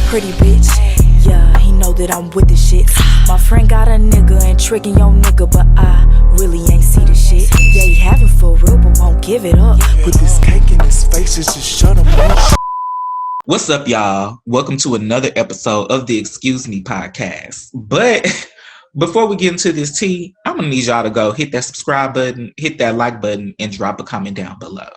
pretty bitch. Yeah, he know that I'm with the shit. My friend got a nigga and tricking your nigga, but I really ain't see the shit. Yeah, he having for real, but won't give it up. With this cake in his face, it's just shut him up. What's up, y'all? Welcome to another episode of the Excuse Me podcast. But before we get into this tea, I'm gonna need y'all to go hit that subscribe button, hit that like button, and drop a comment down below.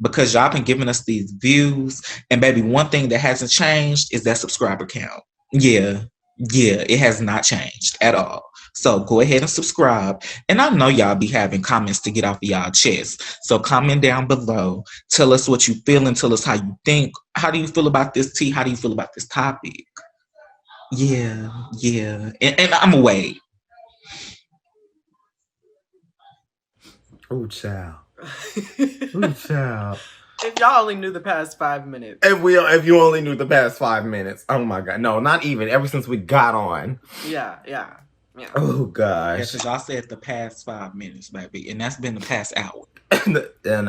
Because y'all been giving us these views, and baby, one thing that hasn't changed is that subscriber count. Yeah, it has not changed at all. So go ahead and subscribe. And I know y'all be having comments to get off of y'all chest. So comment down below. Tell us what you feel and tell us how you think. How do you feel about this tea? How do you feel about this topic? Yeah. And I'm away. Ooh, child. Ooh, child. If y'all only knew the past 5 minutes. If you only knew the past 5 minutes. Oh my God. No, not even. Ever since we got on. Yeah. Oh gosh. Yeah, because y'all said the past 5 minutes, baby. And that's been the past hour. And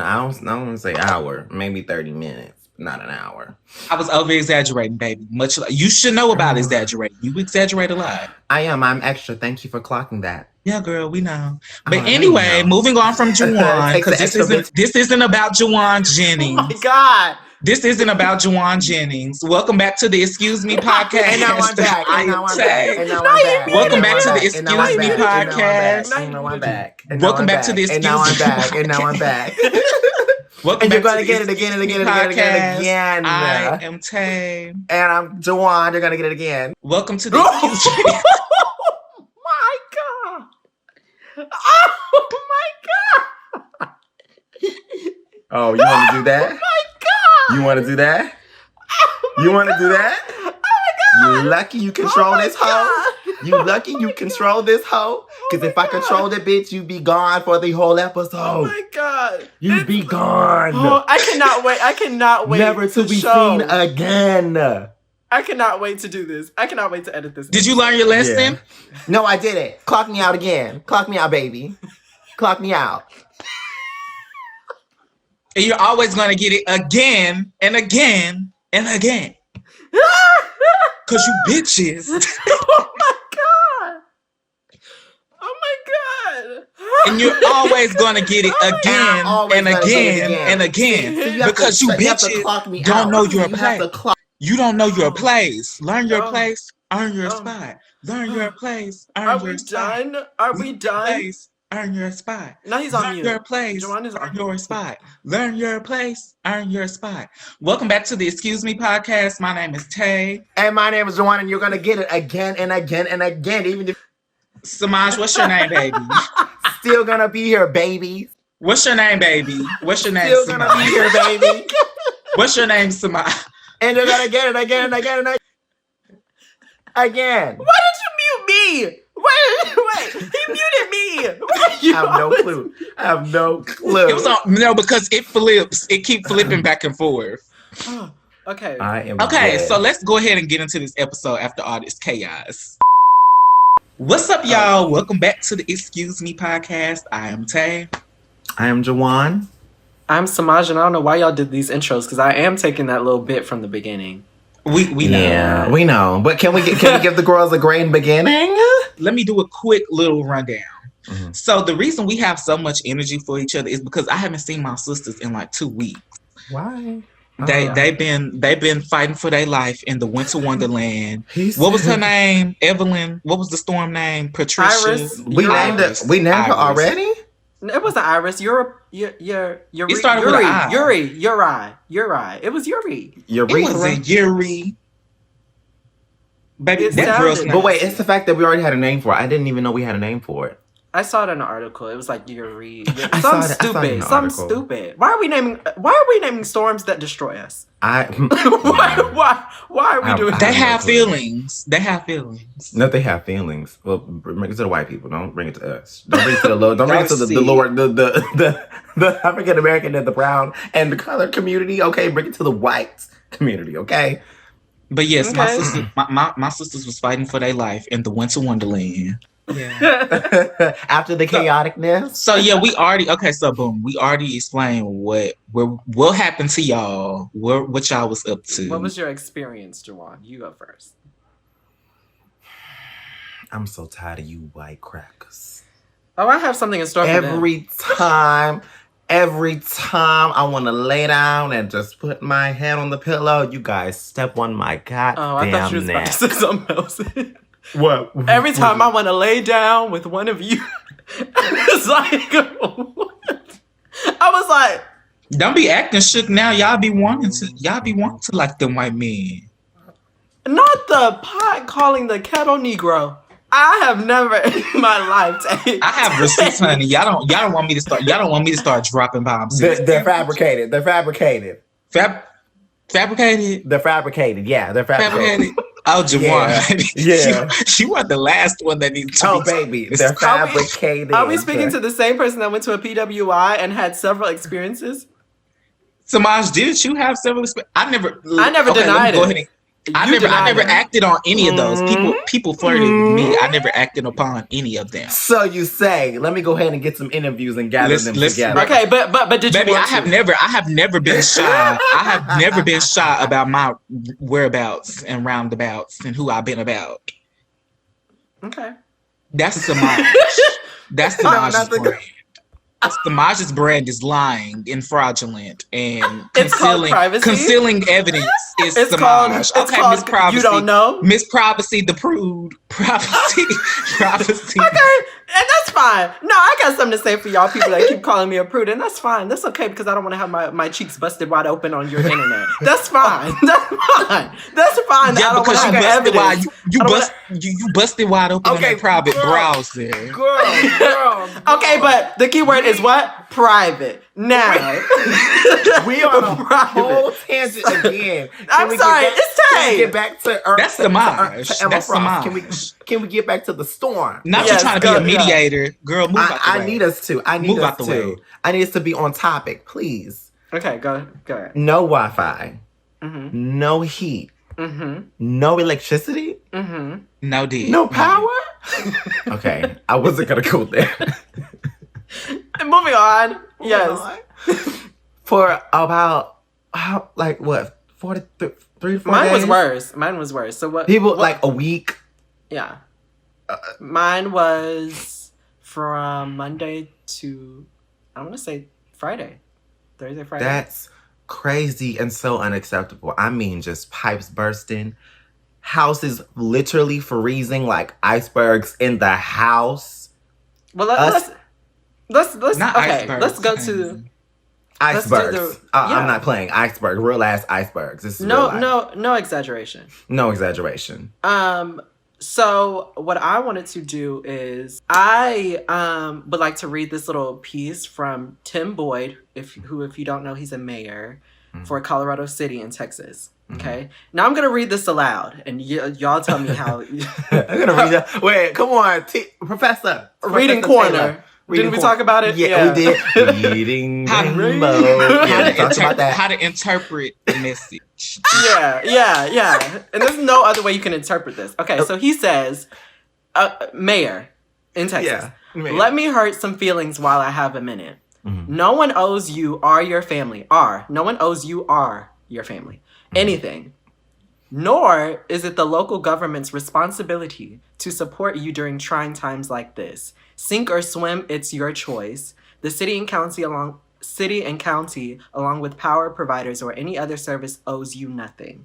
I don't want to say hour. Maybe 30 minutes. Not an hour. I was over exaggerating, baby. Much like you should know about exaggerating. You exaggerate a lot. I am. I'm extra. Thank you for clocking that. Yeah, girl, we know. But anyway, moving on from JeJuan, because this isn't about JeJuan Jennings. Oh my God. This isn't about JeJuan Jennings. Welcome back to the Excuse Me podcast. And now I'm back. Welcome back to the Excuse Me podcast. And now I'm back. Welcome back to the Excuse Me podcast. And now I'm back. Welcome and back you're going to to get it again and again and again and again and again. I am Tay. And I'm JeJuan. You're going to get it again. Welcome to the Excuse Me. My God. Oh my God. Oh, you want to do that? Oh my God. You want to do that? You want to do that? Oh my God. You lucky you control this hoe. You lucky you control this hoe. Because if I control the bitch, you be gone for the whole episode. Oh my God. You be gone. Oh, I cannot wait. Never to be seen again. I cannot wait to do this. I cannot wait to edit this. Did you learn your lesson? Yeah. No, I didn't. Clock me out again. Clock me out, baby. Clock me out. And you're always going to get it again and again and again. Because you bitches. Oh my God. Oh my God. And you're always going to get it again and again and again. Because you bitches don't know your place. You don't know your place. Learn your place. Earn your spot. Learn your place. Earn your spot. Are we done? Earn your spot. Now he's on Learn mute. your place. Earn your spot. Learn your place. Earn your spot. Welcome back to the Excuse Me podcast. My name is Tay. And my name is JeJuan, and you're going to get it again and again and again. Even if Semaj, what's your name, baby? Still going to be here, baby. What's your name, baby? What's your name, Still going to be here, baby. What's your name, Semaj? And you're going to get it again and again and again. Again. Why did you mute me? Wait, he muted me. I have no clue. It was on, because it flips. It keeps flipping back and forth. Okay. Okay, so let's go ahead and get into this episode after all this chaos. What's up, y'all? Welcome back to the Excuse Me podcast. I am Tay. I am JeJuan. I'm Semaj, and I don't know why y'all did these intros, because I am taking that little bit from the beginning. We know. Yeah, we know. But can we give the girls a great beginning? Let me do a quick little rundown. Mm-hmm. So the reason we have so much energy for each other is because I haven't seen my sisters in like 2 weeks. Why? They've been fighting for their life in the Winter Wonderland. What was her name? Evelyn. What was the storm name? Patricia. Iris. We named her already? It wasn't Iris. It started with an I. Yuri. It was Yuri. It wasn't Yuri. Baby, that girl's name. But wait, it's the fact that we already had a name for it. I didn't even know we had a name for it. I saw it in an article. It was like Yuri. Something stupid. Why are we naming storms that destroy us? Why are we doing that? They have feelings. No, they have feelings. Well, bring it to the white people. Don't bring it to us. Don't bring it to the low. Don't bring it to the lower, the African American and the brown and the color community. Okay, bring it to the white community. Okay. But yes, my sisters was fighting for their life in the Winter Wonderland. Yeah. After the chaoticness. So yeah, we already we already explained what happened to y'all, what y'all was up to. What was your experience, JeJuan? You go first. I'm so tired of you white crackers. Oh, I have something in store for them. Every time I want to lay down and just put my head on the pillow, you guys step on my goddamn I thought you was about to say something else. What? Every time I want to lay down with one of you, it's like, what? I was like, don't be acting shook now. Y'all be wanting to like them white men. Not the pot calling the kettle Negro. I have never in my life taken. I have receipts, honey. Y'all don't want me to start. Y'all don't want me to start dropping bombs. They're fabricated. Fabricated. Fabricated. They're fabricated. Yeah, they're fabricated. Oh, JeJuan. Yeah. She was the last one that needs to be baby. They're fabricated. Are we speaking to the same person that went to a PWI and had several experiences? Semaj, did you have several experiences? I never denied it. I never acted on any of those. People flirted with me. I never acted upon any of them. So you say, let me go ahead and get some interviews and gather them together. Okay, but did you? Baby, I have never been shy. I have never been shy about my whereabouts and roundabouts and who I've been about. Okay. That's Semaj. That's Semaj's brand. Semaj's brand is lying and fraudulent and concealing evidence. It's Semaj. Okay, Miss Privacy. You don't know? Miss Privacy, the prude. Privacy. Okay, and that's fine. No, I got something to say for y'all people that keep calling me a prude, and that's fine. That's okay because I don't want to have my cheeks busted wide open on your internet. That's fine. That's fine. That's fine. Yeah, because you busted wide open on that private browser. Girl. Okay, but the key word is what? Private. Now. We are on a whole tangent again. I'm sorry. It's time. Can we get back to Earth? That's Semaj. That's Semaj. Can we get back to the storm? Not you trying to be a mediator. Girl, move out the way. I need us to. I need us to be on topic, please. Okay, go ahead. No Wi-Fi. Mm-hmm. No heat. Mm-hmm. No electricity. Mm-hmm. No D. No power. Okay, I wasn't gonna go there. And moving on. Yes. For about 3 to 4 days? Mine was worse. So what? People like a week. Yeah. Mine was from Monday to I want to say Friday. Thursday, Friday. That's crazy and so unacceptable. I mean, just pipes bursting, houses literally freezing like icebergs in the house. Well, let's not okay. icebergs, let's go to icebergs. I'm not playing iceberg. Real ass icebergs. This is no exaggeration. No exaggeration. So what I wanted to do is I would like to read this little piece from Tim Boyd, if you don't know, he's a mayor for Colorado City in Texas. Okay. Now I'm gonna read this aloud, and y'all tell me how. I'm gonna read that. Wait, come on, Professor. Reading corner. Didn't we talk about it? Yeah, we did. Reading rainbow. How to interpret the message. Yeah. And there's no other way you can interpret this. Okay, so he says, mayor in Texas, let me hurt some feelings while I have a minute. Mm-hmm. No one owes you or your family. No one owes you or your family anything. Nor is it the local government's responsibility to support you during trying times like this. Sink or swim, it's your choice. The city and county, along with power providers or any other service, owes you nothing.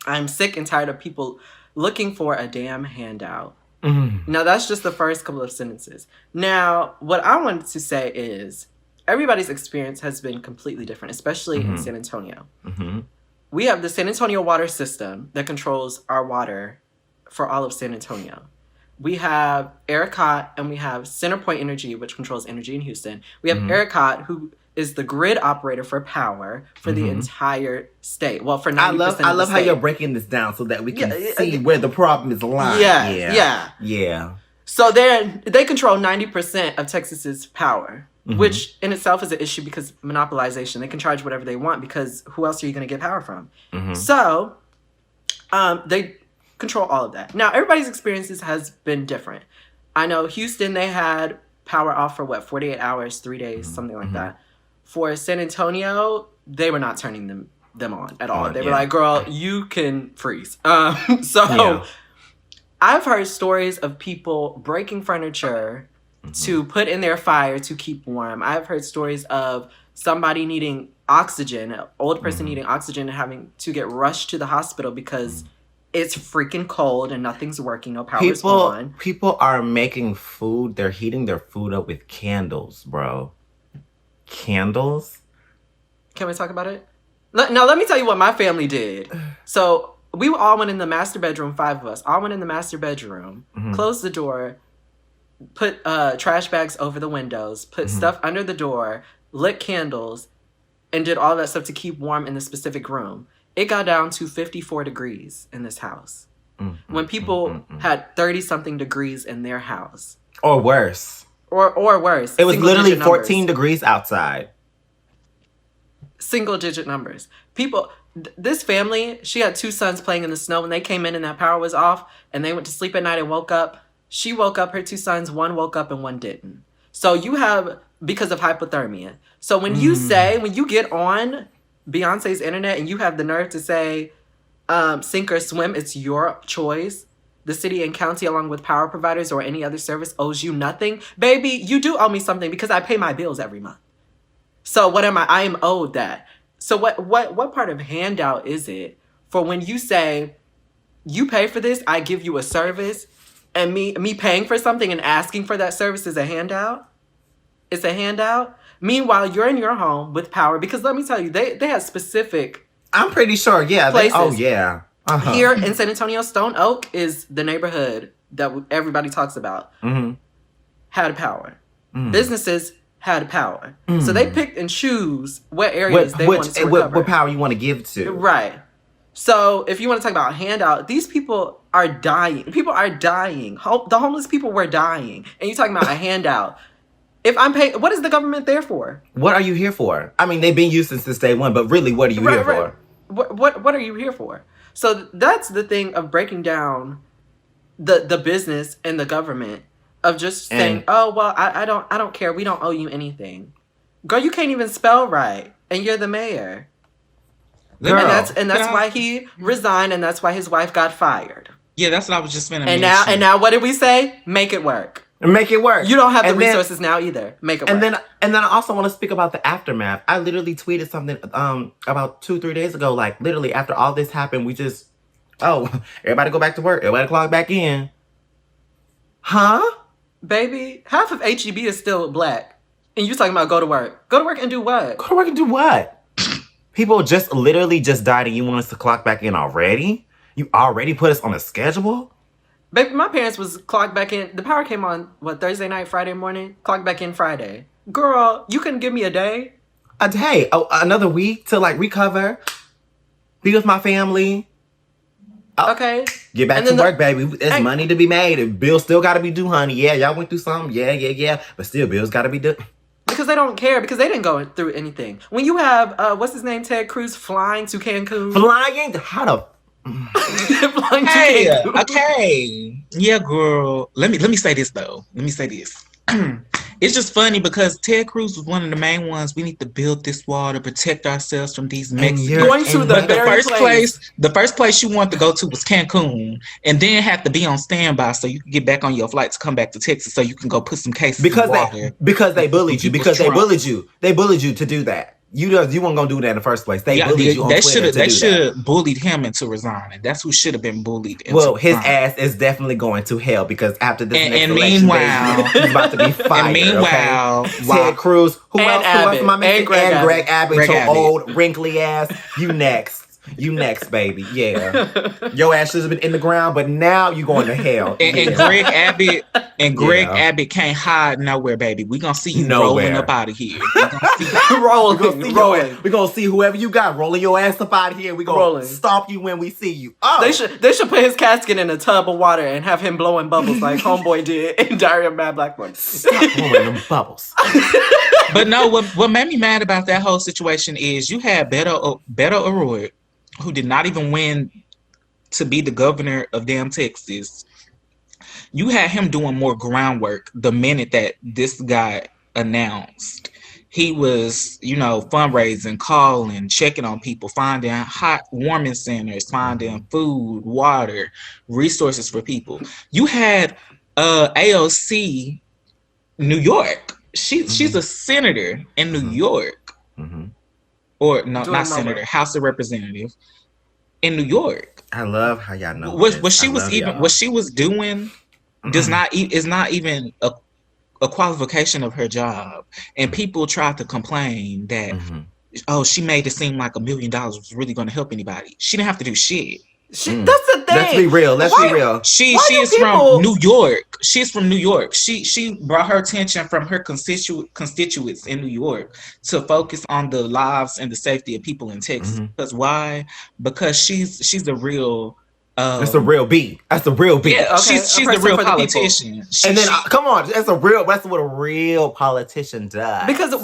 I'm sick and tired of people looking for a damn handout. Now, that's just the first couple of sentences. Now, what I wanted to say is everybody's experience has been completely different, especially in San Antonio. We have the San Antonio water system that controls our water for all of San Antonio. We have ERCOT and we have CenterPoint Energy, which controls energy in Houston. We have ERCOT, who is the grid operator for power for the entire state. Well, for 90% of the state. I love how you're breaking this down so that we can see where the problem is lying. Yeah. So they control 90% of Texas's power, which in itself is an issue because monopolization. They can charge whatever they want because who else are you going to get power from? So they control all of that. Now, everybody's experiences has been different. I know Houston, they had power off for 48 hours, 3 days, something like that. For San Antonio, they were not turning them on at all. They were like, girl, you can freeze. I've heard stories of people breaking furniture to put in their fire to keep warm. I've heard stories of somebody needing oxygen, an old person needing oxygen and having to get rushed to the hospital because it's freaking cold and nothing's working. No power's on. People are making food. They're heating their food up with candles, bro. Candles? Can we talk about it? Now, let me tell you what my family did. So we all went in the master bedroom, 5 of us, all went in the master bedroom, closed the door, put trash bags over the windows, put stuff under the door, lit candles, and did all that stuff to keep warm in the specific room. It got down to 54 degrees in this house. When people had 30-something degrees in their house. Or worse. Or worse. It was literally 14 degrees outside. Single-digit numbers. People, this family, she had 2 sons playing in the snow. When they came in and that power was off, and they went to sleep at night and woke up, she woke up, her 2 sons, one woke up and one didn't. So you have, because of hypothermia. So when you say, when you get on Beyonce's internet and you have the nerve to say, sink or swim, it's your choice. The city and county, along with power providers or any other service, owes you nothing. Baby, you do owe me something because I pay my bills every month. So what am I? I am owed that. So what part of handout is it for when you say, you pay for this, I give you a service, and me paying for something and asking for that service is a handout? It's a handout? Meanwhile, you're in your home with power, because let me tell you, they have specific I'm pretty sure, yeah. places. Here in San Antonio, Stone Oak is the neighborhood that everybody talks about. Had power. Businesses had power. So they picked and choose what areas they wanted to recover. What power you want to give to. Right. So if you want to talk about handout, these people are dying. People are dying. The homeless people were dying. And you're talking about a handout. If I'm paying, what is the government there for? What are you here for? I mean, they've been used since day one, but really, what are you here for? What are you here for? So that's the thing of breaking down the business and the government of just saying, oh, well, I don't care. We don't owe you anything. Girl, you can't even spell right. And you're the mayor. Girl, and that's why he resigned, and that's why his wife got fired. Yeah, that's what I was just finna mention. And now what did we say? Make it work. Make it work. You don't have the resources now either. Make it work. And then I also want to speak about the aftermath. I literally tweeted something about 2-3 days ago. Like, literally, after all this happened, we just, everybody go back to work. Everybody clock back in. Huh? Baby, half of HEB is still black. And you talking about go to work. Go to work and do what? Go to work and do what? People just literally just died and you want us to clock back in already? You already put us on a schedule? Baby, my parents was clocked back in. The power came on, Thursday night, Friday morning? Clocked back in Friday. Girl, you couldn't give me a day? A day? Oh, another week to, recover? Be with my family? Okay. Get back to work, baby. There's money to be made. Bills still got to be due, honey. Yeah, y'all went through something. Yeah. But still, bills got to be due. Because they don't care. Because they didn't go through anything. When you have, what's his name, Ted Cruz, flying to Cancun. Flying? How the... Okay. Yeah, girl. Let me say this though. It's just funny because Ted Cruz was one of the main ones. We need to build this wall to protect ourselves from these Mexicans. Going to the first place you wanted to go to was Cancun, and then have to be on standby so you can get back on your flight to come back to Texas so you can go put some cases in water. Because they bullied you. They bullied you to do that. You weren't gonna do that in the first place. They bullied you on Twitter. They should have bullied him into resigning. That's who should have been bullied. Well, his ass is definitely going to hell because after this next election, meanwhile, he's about to be fired. And meanwhile, Ted Cruz, who else? And Greg Abbott, your old wrinkly ass. You next. You next, baby. Yeah. Your ass should have been in the ground, but now you going to hell. And Greg Abbott can't hide nowhere, baby. We gonna see you rolling up out of here. Rolling. We gonna see whoever you got rolling your ass up out of here. We gonna stomp you when we see you. Oh. They should put his casket in a tub of water and have him blowing bubbles like Homeboy did in Diary of a Mad Black Woman. Stop blowing them bubbles. But no, what made me mad about that whole situation is you had Beto O'Rourke, who did not even win to be the governor of damn Texas, You had him doing more groundwork the minute that this guy announced. He was, fundraising, calling, checking on people, finding hot warming centers, finding food, water, resources for people. You had AOC New York. She's a senator in New York. Or no, not senator, House of Representatives in New York. I love how y'all know what she was doing is not even a qualification of her job. And people tried to complain that she made it seem like $1 million was really going to help anybody. She didn't have to do shit. That's the thing. Let's be real. She is from New York. She's from New York. She brought her attention from her constituents in New York to focus on the lives and the safety of people in Texas. Because why? Because she's a real. That's a real B. That's a real B. Yeah, okay, she's a real politician. And then come on, that's what a real politician does. Because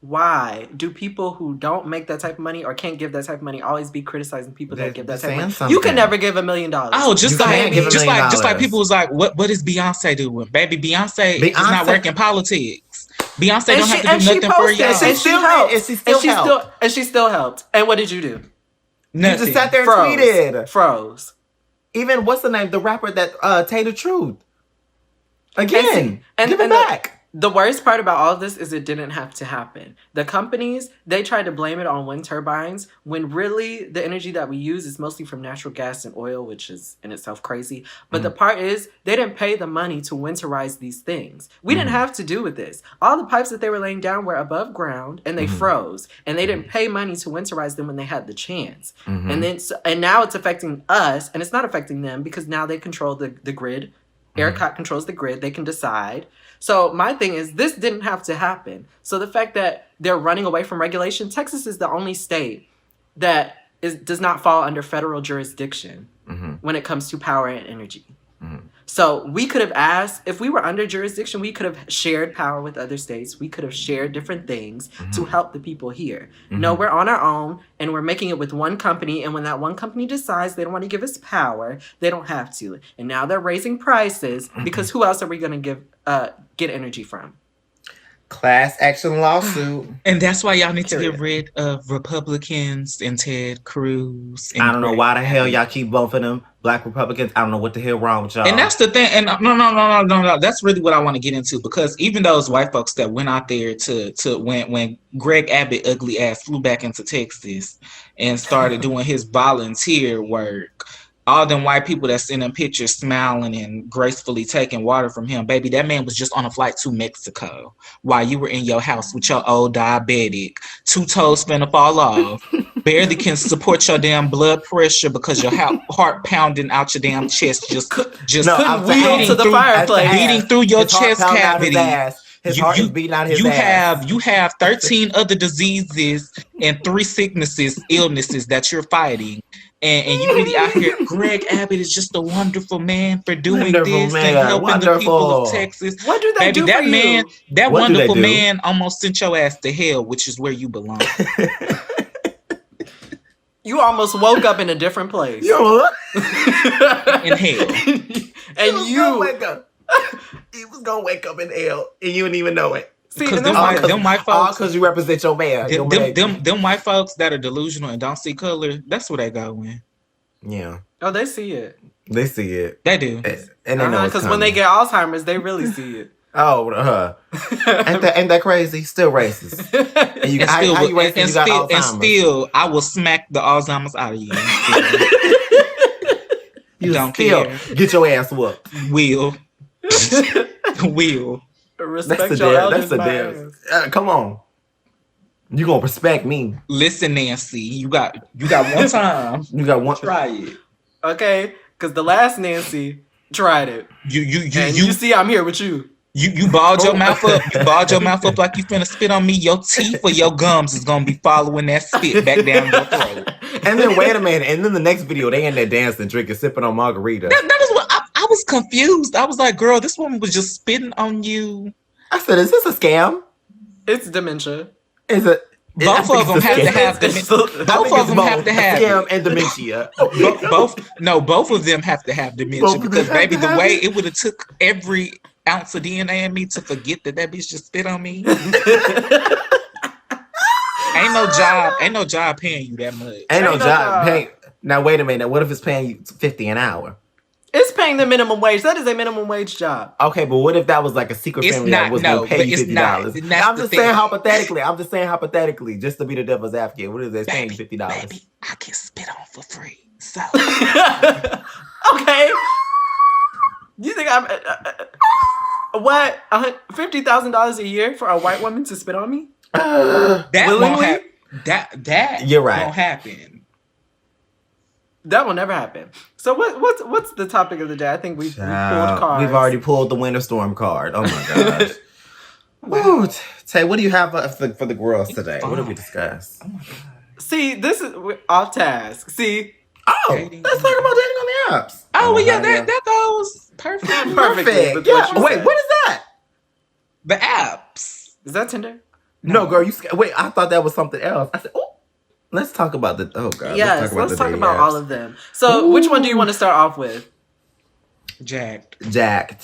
why do people who don't make that type of money or can't give that type of money always be criticizing people that give that type of money? Something. You can never give $1 million. Oh, just like people was like, what is Beyonce doing? Baby, Beyonce is not working politics. Beyonce don't have to do nothing for y'all. And she still helped. And what did you do? Nothing. You just sat there and tweeted. Froze. Even what's the name? The rapper that Taylor Truth. Again, give it back. The worst part about all of this is it didn't have to happen. The companies, they tried to blame it on wind turbines when really the energy that we use is mostly from natural gas and oil, which is in itself crazy. But the part is they didn't pay the money to winterize these things. We didn't have to do with this. All the pipes that they were laying down were above ground and they froze. And they didn't pay money to winterize them when they had the chance. And now it's affecting us and it's not affecting them because now they control the grid. ERCOT controls the grid. They can decide. So my thing is, this didn't have to happen. So the fact that they're running away from regulation, Texas is the only state that does not fall under federal jurisdiction when it comes to power and energy. So we could have asked, if we were under jurisdiction, we could have shared power with other states. We could have shared different things to help the people here. No, we're on our own and we're making it with one company. And when that one company decides they don't want to give us power, they don't have to. And now they're raising prices because who else are we going to get energy from? Class action lawsuit. And that's why y'all need to get rid of Republicans and Ted Cruz. And I don't know why the hell y'all keep voting them Black Republicans. I don't know what the hell wrong with y'all. And that's the thing. And no. That's really what I want to get into, because even those white folks that went out there to when Greg Abbott ugly ass flew back into Texas and started doing his volunteer work. All them white people that sending pictures smiling and gracefully taking water from him. Baby, that man was just on a flight to Mexico while you were in your house with your old diabetic. 2 toes finna fall off. Barely can support your damn blood pressure because your heart pounding out your damn chest. Just couldn't wheel to the fireplace. Beating through your chest cavity. His heart is beating out his ass. You have 13 other diseases and 3 illnesses that you're fighting. And you really out here, Greg Abbott is just a wonderful man for doing this and helping the people of Texas. What do they do that for man, you? that wonderful man almost sent your ass to hell, which is where you belong. You almost woke up in a different place. Yo. In hell. And he was gonna wake up in hell and you didn't even know it. Because them white folks, because you represent your man. Them white folks that are delusional and don't see color, that's where they go in. Yeah. Oh, they see it. They see it. They do. And they know because when they get Alzheimer's, they really see it. Oh, ain't that crazy? Still racist. And still, I will smack the Alzheimer's out of you. You don't still care. Get your ass whooped. Will. Respect your elders. Come on. You gonna respect me. Listen, Nancy, you got one time. You got one. Try it. Okay, because the last Nancy tried it. You see I'm here with you. You balled your mouth up. You balled your mouth up like you finna spit on me. Your teeth or your gums is gonna be following that spit back down your throat. And then wait a minute. And then the next video, they in there dancing, drinking, sipping on margarita. That is what I was confused. I was like, girl, this woman was just spitting on you. I said, is this a scam? It's dementia. Is it? Both of them have to have dementia. Both of them have to have scam and dementia. Both of them have to have dementia because baby, the way it would have took every ounce of DNA in me to forget that bitch just spit on me. Ain't no job paying you that much. Ain't no job paying. Now wait a minute. What if it's paying you $50 an hour? It's paying the minimum wage. That is a minimum wage job. Okay, but what if that was like a secret family that was going to pay you $50? I'm just saying hypothetically, just to be the devil's advocate. What if it's paying you $50? Baby, I can spit on for free. So okay. You think I'm what? $50,000 a year for a white woman to spit on me? That won't happen. That you're right. Won't happen. That will never happen. So what's the topic of the day? I think we pulled cards. We've already pulled the winter storm card. Oh my gosh. Woo, Tay, what do you have for the girls today? What did we discuss? Oh my God. See, this is off task. See. Oh, let's talk about dating on the apps. Oh, well, yeah, that goes perfect. Perfect. Yeah. Wait, what is that? The apps. Is that Tinder? No, girl, wait, I thought that was something else. I said, oh. Let's talk about the. Oh God. Yes, let's talk about all of them. So, which one do you want to start off with? Jacked. No. It's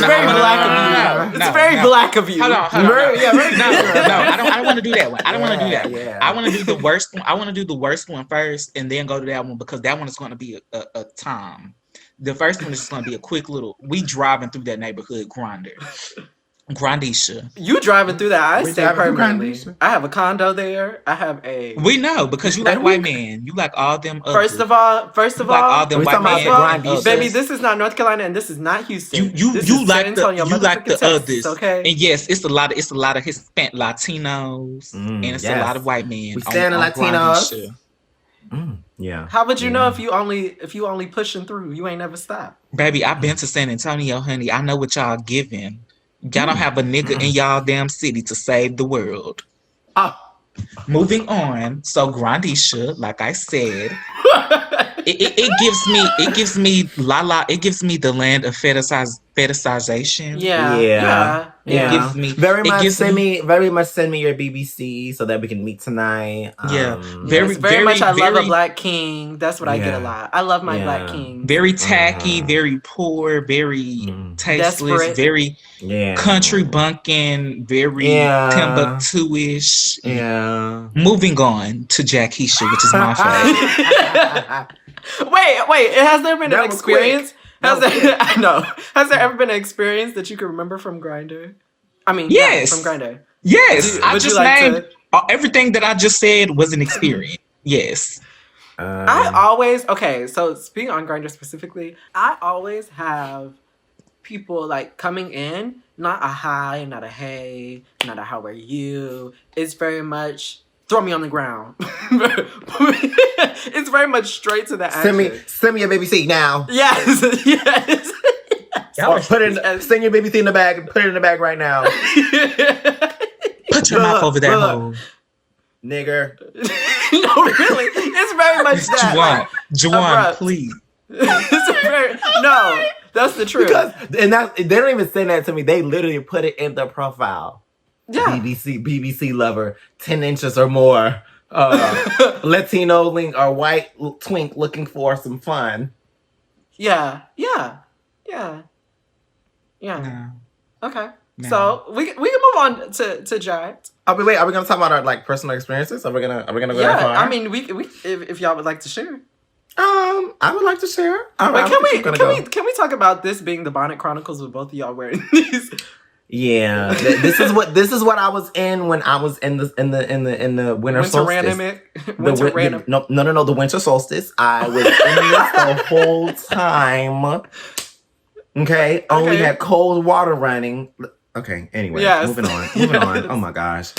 very black of you. It's very black of you. Hold on. No, I don't want to do that one. I don't want to do that. Yeah. I want to do the worst one. I want to do the worst one first, and then go to that one because that one is going to be a time. The first one is just going to be a quick little. We driving through that neighborhood Grindr. Grandisha. You driving through that? I stay permanently. I have a condo there. I have a. We know because you like white men. You like all them. First of all, all them white men. Baby, this is not North Carolina and this is not Houston. You like the others. Okay. And yes, it's a lot of Hispanic Latinos and it's a lot of white men. We stand on Latinos. Yeah. How would you know if you only pushing through? You ain't never stop. Baby, I've been to San Antonio, honey. I know what y'all giving. Y'all don't have a nigga in y'all damn city to save the world. Moving on. So Grandisha, like I said, it gives me the land of fetishization. Yeah. It gives me very much send me your BBC so that we can meet tonight. Very much I love a black king. That's what I get a lot. I love my black king. Very tacky, very poor, very tasteless, desperate. Very country bunking, very Timbuktu-ish. Yeah. Moving on to Jackisha, which is my favorite. Wait. Has there been an experience? Has there ever been an experience that you can remember from Grindr? I mean, yes, from Grindr. Yes, I just named everything that I just said was an experience. Yes. So speaking on Grindr specifically, I always have people like coming in, not a hi, not a hey, not a how are you. It's very much throw me on the ground. It's very much straight to the action. Send me your baby seat now. Yes. Or send your baby seat in the bag and put it in the bag right now. Put your mouth over that hole. Nigger. No, really. It's very much that. JeJuan, please. No, that's the truth. They don't even send that to me. They literally put it in their profile. Yeah. BBC lover, 10 inches or more. Latino link or white twink looking for some fun. Yeah. No. Okay. No. So we can move on to Jacked. Are we gonna talk about our like personal experiences? Are we gonna go that far? I mean, we if y'all would like to share. I would like to share. Wait, can we talk about this being the Bonnet Chronicles with both of y'all wearing these? Yeah, this is what I was in when I was in the winter solstice. No, the winter solstice. I was in this the whole time. Okay, only had cold water running. Okay, anyway, moving on. Oh my gosh.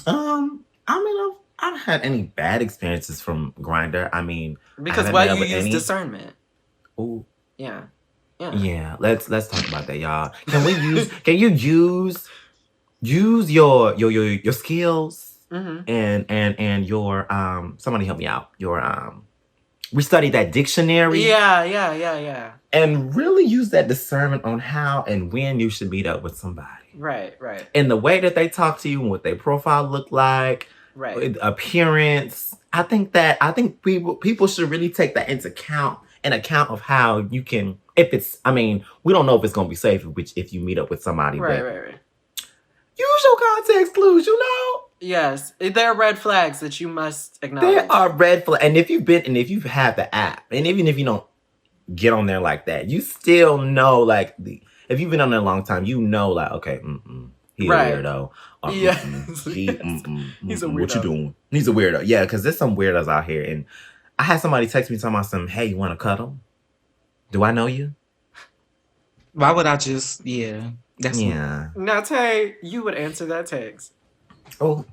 I mean, I've had any bad experiences from Grindr. I mean, because you use discernment. Ooh. Yeah. Yeah, let's talk about that, y'all. Can you use your skills and your somebody help me out. We studied that dictionary. Yeah. And really use that discernment on how and when you should meet up with somebody. Right. And the way that they talk to you and what their profile look like, appearance, I think people should really take that into account of how you can, if it's, I mean, we don't know if it's going to be safe if you meet up with somebody. Right. Use your context clues, Yes, there are red flags that you must acknowledge. There are red flags. And if you've had the app, and even if you don't get on there like that, you still know, like, if you've been on there a long time, like, okay, he's a weirdo. He's a weirdo. What you doing? He's a weirdo. Yeah, because there's some weirdos out here. And I had somebody text me talking about hey, you want to cuddle? Do I know you? Why would I just, that's Now, Tay, you would answer that text. Oh.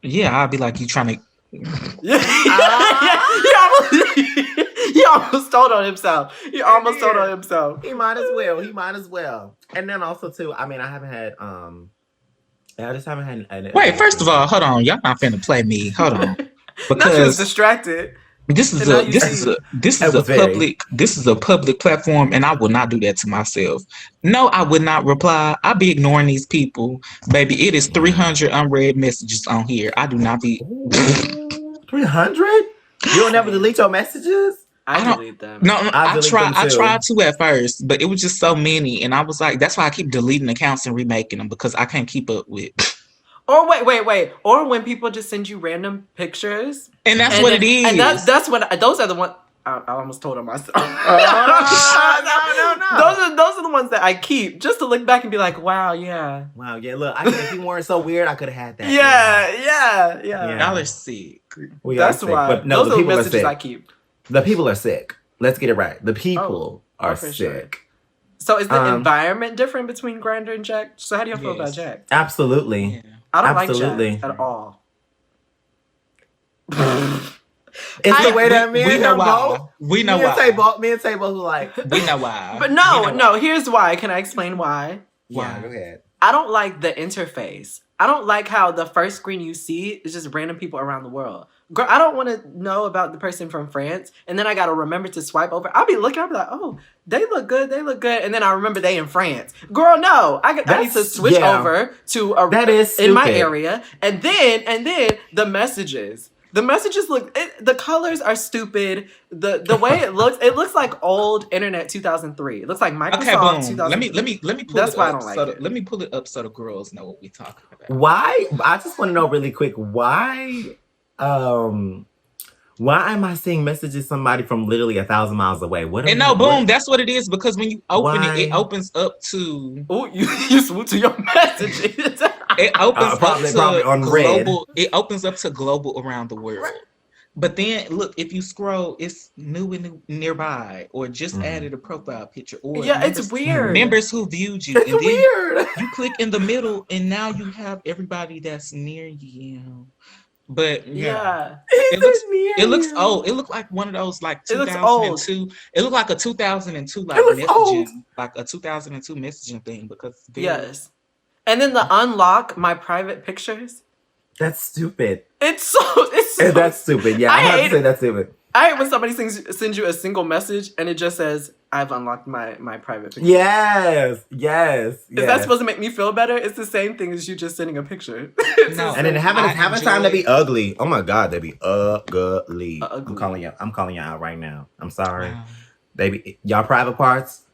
Yeah, I'd be like, you trying to... He almost told on himself. He might as well. And then also, too, I mean, I just haven't had... Wait, first of all, hold on. Y'all not finna play me. Hold on. Because she was distracted. This is a public platform, and I will not do that to myself. No, I would not reply. I be ignoring these people, baby. It is 300 unread messages on here. I do not be 300. You don't ever delete your messages? I delete them. No, I tried to at first, but it was just so many, and I was like, that's why I keep deleting accounts and remaking them because I can't keep up with. Or wait. Or when people just send you random pictures. And that's what it is. And that's what, those are the ones, I almost told on myself. No. Those are the ones that I keep just to look back and be like, wow, yeah. Look, if you weren't so weird, I could have had that. Yeah. Y'all are sick. That's why. But no, those are the messages I keep. The people are sick. Let's get it right. The people are sick. Sure. So is the environment different between Grindr and Jack? So how do you feel about Jack? Absolutely. Yeah. I don't like Jack at all. It's the way that me and him both. We know why. Me and Tay both like. We know why. But no. Here's why. Can I explain why? Yeah, go ahead. I don't like the interface. I don't like how the first screen you see is just random people around the world. Girl, I don't want to know about the person from France, and then I got to remember to swipe over. I'll be looking, I'll be like, oh, they look good, and then I remember they in France. Girl, no, I need to switch over to in my area, and then the messages. The messages the colors are stupid. The way it looks like old internet 2003. It looks like Microsoft 2003. Let me pull That's it why up. I don't like it. Let me pull it up so the girls know what we're talking about. Why? I just want to know really quick, why am I seeing messages somebody from literally 1,000 miles away? That's what it is, because when you open it opens up to... Oh, you swoop to your messages. It opens up to on global. It opens up to global around the world. But then look, if you scroll, it's new and nearby, or just added a profile picture, or it's weird. Members who viewed you. It's and weird. Then you click in the middle, and now you have everybody that's near you. But it looks old. It looked like one of those like 2002. It looked like a 2002 like a 2002 messaging thing because and then the unlock my private pictures. That's stupid. It's so that's stupid. Yeah, I have to say that's stupid. I hate when somebody sends you a single message and it just says, I've unlocked my private picture. Yes. Is that supposed to make me feel better? It's the same thing as you just sending a picture. No, and then having time to be ugly. Oh my God, they be ugly. I'm calling you out right now. I'm sorry. Wow. Baby, y'all private parts.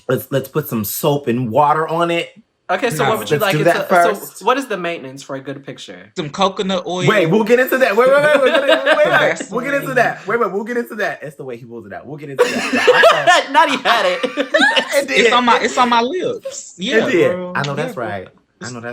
Let's put some soap and water on it. Okay, so what would you like? So what is the maintenance for a good picture? Some coconut oil. Wait, we'll get into that. Wait. We'll get into that. We'll get into that. It's the way he pulls it out. We'll get into that. Not he had it. It's on my lips. Yeah, it did. I know that's right. And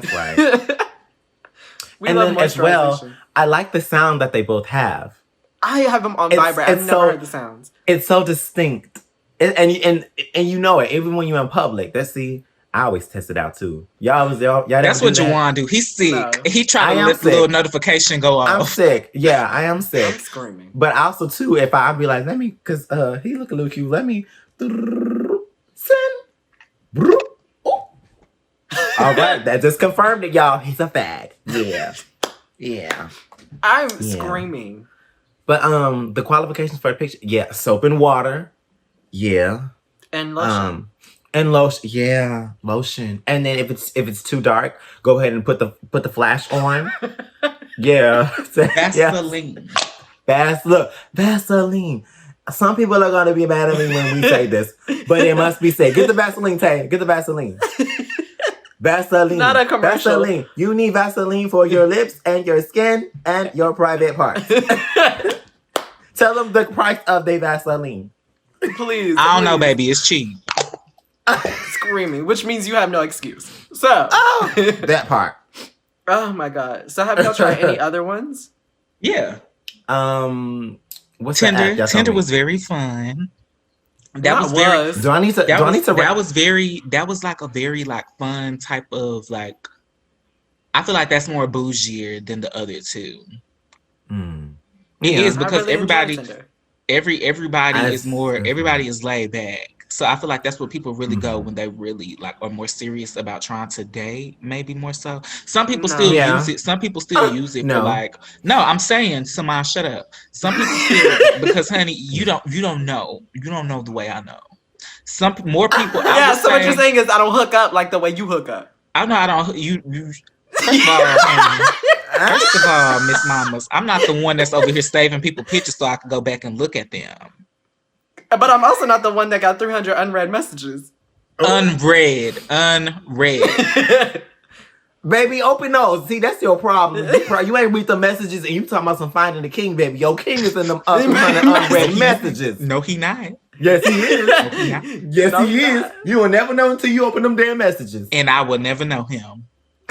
then as well, I like the sound that they both have. I have them on vibrate. I've never heard the sounds. It's so distinct, and you know it even when you're in public. Let's see. I always test it out too. Y'all. That's what JeJuan do. He's sick. No. He tried to let the little notification go off. I'm sick. Yeah, I am sick. I'm screaming. But also too, if I'll be like, let me, cause he look a little cute. Let me send. All right, that just confirmed it, y'all. He's a fad. Yeah. I'm screaming. But the qualifications for a picture, soap and water. Yeah. And lotion. And lotion, yeah, lotion. And then if it's too dark, go ahead and put the flash on. Yeah, Vaseline. Vaseline. Some people are gonna be mad at me when we say this, but it must be said. Get the Vaseline, Tay. Get the Vaseline. Vaseline. Not a commercial. Vaseline. You need Vaseline for your lips and your skin and your private parts. Tell them the price of their Vaseline. Please. I don't know, baby. It's cheap. Screaming, which means you have no excuse. So. That part. Oh my God. So have y'all tried any other ones? Yeah. What's Tinder? that Tinder was very fun. That was like a very like fun type of like. I feel like that's more bougier than the other two. It is because everybody is laid back. So I feel like that's what people really go when they really like are more serious about trying to date. Maybe more so. Some people still use it. Some people still use it for like. No, I'm saying, Semaj, shut up. Some people still because, honey, you don't know. You don't know the way I know. Some more people. So what you're saying is I don't hook up like the way you hook up. I know I don't. You. First of all, honey, first of all, Miss Mamas, I'm not the one that's over here saving people pictures so I can go back and look at them. But I'm also not the one that got 300 unread messages. Unread. Baby, open those. See, that's your problem. You ain't read the messages and you talking about some finding the king, baby. Your king is in them unread messages. No, he not. Yes, he is. Yes, he is. You will never know until you open them damn messages. And I will never know him.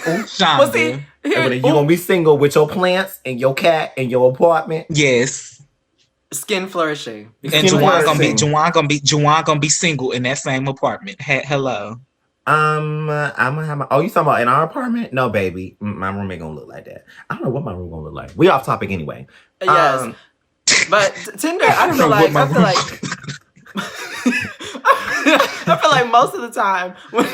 Well, see, you're gonna be single with your plants and your cat and your apartment. Yes. Skin flourishing. And JeJuan gonna be single in that same apartment. Hello. I'm gonna have you talking about in our apartment? No, baby. My room ain't gonna look like that. I don't know what my room gonna look like. We off topic anyway. Yes. But Tinder, I feel like I feel like most of the time when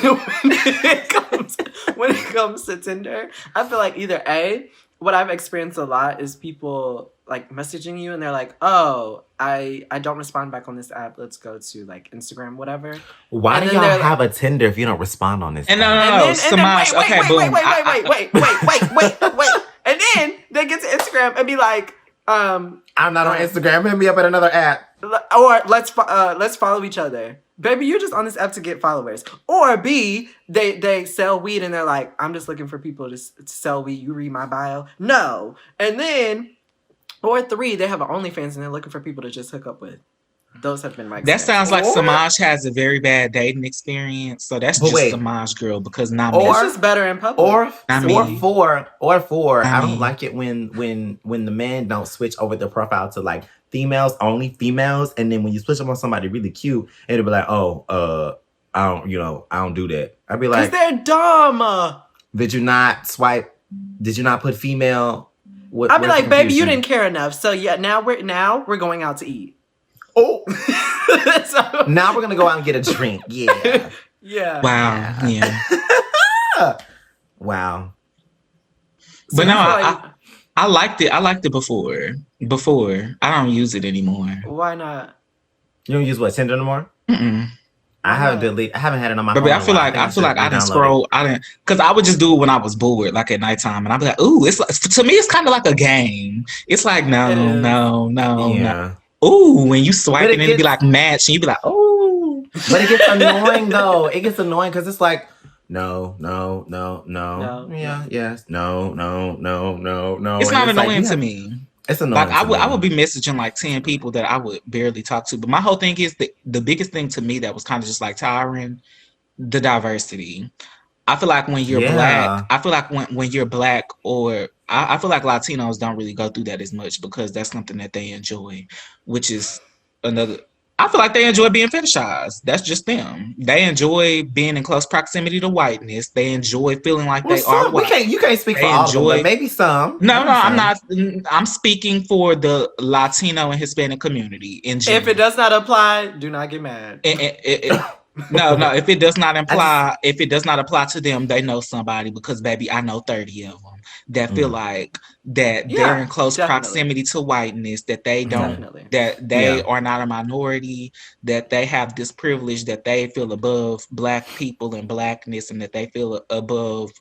it comes to Tinder, I feel like either A, what I've experienced a lot is people like messaging you and they're like, oh, I don't respond back on this app. Let's go to like Instagram, whatever. Why do y'all have a Tinder if you don't respond on this? And no, Semaj. Okay, boom. Wait. And then they get to Instagram and be like, I'm not on Instagram. Hit me up at another app. Or let's follow each other. Baby, you're just on this app to get followers. Or B, they sell weed and they're like, I'm just looking for people to sell weed. You read my bio? No. And then, or 3, they have an OnlyFans and they're looking for people to just hook up with. Those have been my experience. That sounds like Semaj has a very bad dating experience. So that's just Semaj girl because not me. It's just better in public. Or 4. I don't like it when the men don't switch over their profile to like females, only females, and then when you switch them on somebody really cute, it'll be like, I don't do that. I'd be like, 'cause they're dumb. Did you not swipe? Did you not put female? I'd be like, baby, you didn't care enough. So yeah, now we're going out to eat. Oh, now we're gonna go out and get a drink. Yeah. Yeah. Wow. Yeah. Wow. But no, I liked it. I liked it before. I don't use it anymore. Why not? You don't use Tinder anymore? Mm-mm. I haven't had it on my phone. But I feel like I didn't scroll. Because I would just do it when I was bored, like at nighttime, and I'd be like, "Ooh, it's like, to me, it's kind of like a game. It's like no. Ooh, when you swipe and it'd be like match, and you'd be like, "Oh." But it gets annoying though. It gets annoying because it's like, no. Yeah, yes, no. It's not annoying to me. It's annoying. Like I would be messaging like 10 people that I would barely talk to. But my whole thing is the biggest thing to me that was kind of just like tiring, the diversity. I feel like when you're black, I feel like when you're black or I feel like Latinos don't really go through that as much because that's something that they enjoy, which is another. I feel like they enjoy being fetishized. That's just them. They enjoy being in close proximity to whiteness. They enjoy feeling like they are white. You can't speak for all of them, but maybe some. No, I'm not. I'm speaking for the Latino and Hispanic community in general. If it does not apply, do not get mad. No. If it does not apply to them, they know somebody because, baby, I know 30 of them that feel like that they're in close proximity to whiteness, that they don't, that they are not a minority, that they have this privilege, that they feel above Black people and Blackness, and that they feel above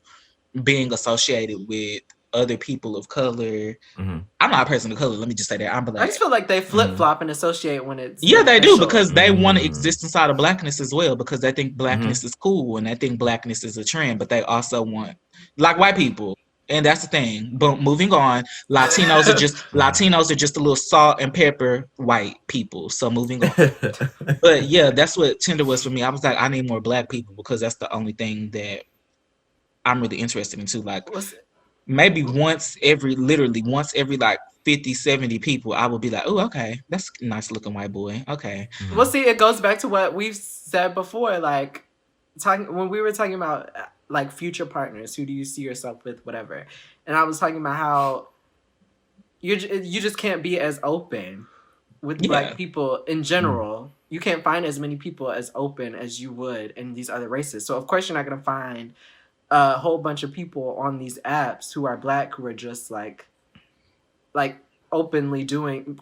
being associated with other people of color. I'm not a person of color. Let me just say that I'm Black. I just feel like they flip flop and associate when it's they do, because they want to exist inside of Blackness as well, because they think Blackness is cool and they think Blackness is a trend, but they also want, like white people, and that's the thing. But moving on, Latinos are just a little salt and pepper white people. So moving on. But yeah, that's what Tinder was for me. I was like, I need more Black people because that's the only thing that I'm really interested in too. Like, maybe once every like 50, 70 people, I would be like, oh, okay, that's a nice looking white boy. Okay. Well, see, it goes back to what we've said before, like when we were talking about like future partners, who do you see yourself with, whatever. And I was talking about how you just can't be as open with Black people in general. You can't find as many people as open as you would in these other races. So of course you're not going to find a whole bunch of people on these apps who are Black, who are just like openly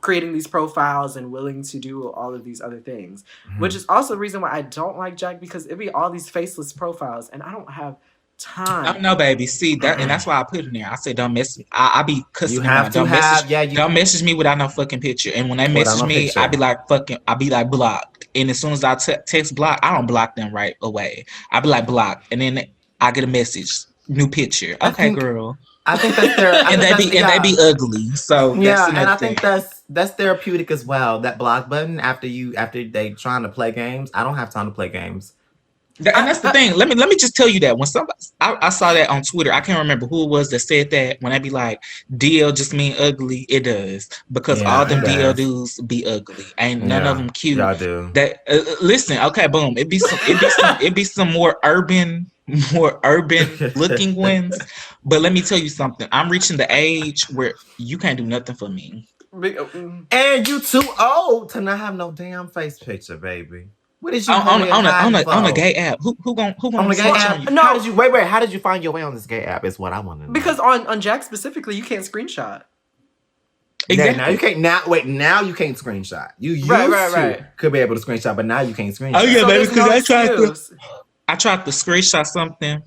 creating these profiles and willing to do all of these other things, which is also the reason why I don't like Jack, because it'd be all these faceless profiles and I don't have time. Oh no, baby. See that, and that's why I put it in there. I said, don't mess. I be cussing. You have to have. Don't message me without no fucking picture. And when they message me, I be like blocked. And as soon as I text block, I don't block them right away. I be like blocked, and then I get a message, new picture. Okay, girl. I think that's their and they be ugly. So yeah, and I think that's therapeutic as well. That block button after they trying to play games. I don't have time to play games. And that's the thing. Let me just tell you that when somebody I saw that on Twitter. I can't remember who it was that said that. When they be like, DL just mean ugly, it does, because all them DL dudes be ugly. Ain't none of them cute. Y'all do. That listen, okay, boom. It be some more urban looking ones. But let me tell you something. I'm reaching the age where you can't do nothing for me. And you too old to not have no damn face picture, baby. What is you on a gay app? Who gonna on the gay app? No. How did you find your way on this gay app? Is what I want to know. Because on Jack specifically, you can't screenshot. Exactly. Now you can't. Now you can't screenshot. You used to could be able to screenshot, but now you can't screenshot. Oh yeah, baby. Because I tried to screenshot something.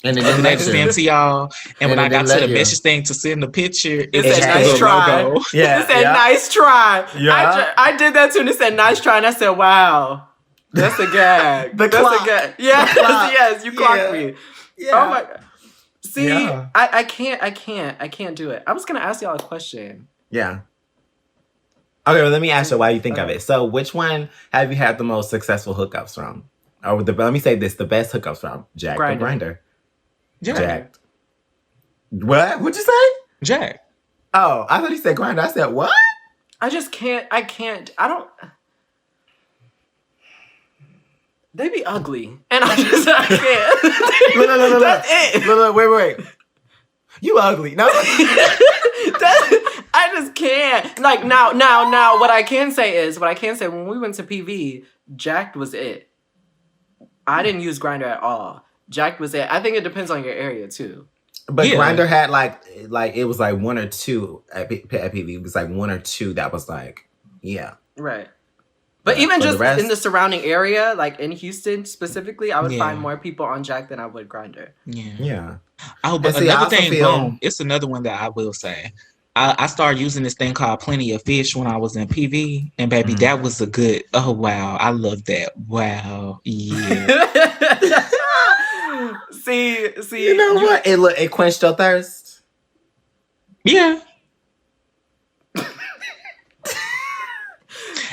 And then they send to y'all, and when I got to the message thing to send the picture, it said nice try. Logo. Yeah, it said nice try. Yeah. I did that too, and it said nice try, and I said, "Wow, that's a gag. That's a gag." Yes, you clocked me. Yeah. Oh my God. See, I can't do it. I was gonna ask y'all a question. Yeah. Okay, well, let me ask you why you think of it. So, which one have you had the most successful hookups from? Or let me say this: the best hookups from Jack or Grindr. Jack. What? What'd you say? Jack. Oh, I thought he said Grindr. I said what? I just can't. I don't. They be ugly, and I can't. No. That's it. No, wait. You ugly. No. I just can't. Like now. What I can say when we went to PV, Jack was it. I didn't use Grindr at all. Jack was it. I think it depends on your area too. But Grindr had like it was like one or two at PV. It was like one or two that was like, yeah. Right. But even just in the surrounding area, like in Houston specifically, I would find more people on Jack than I would Grindr. Yeah. Oh, but another thing, boom, it's another one that I will say. I started using this thing called Plenty of Fish when I was in PV, and baby, that was a good. Oh wow, I love that. Wow, yeah. see. You know what? It quenched your thirst. Yeah.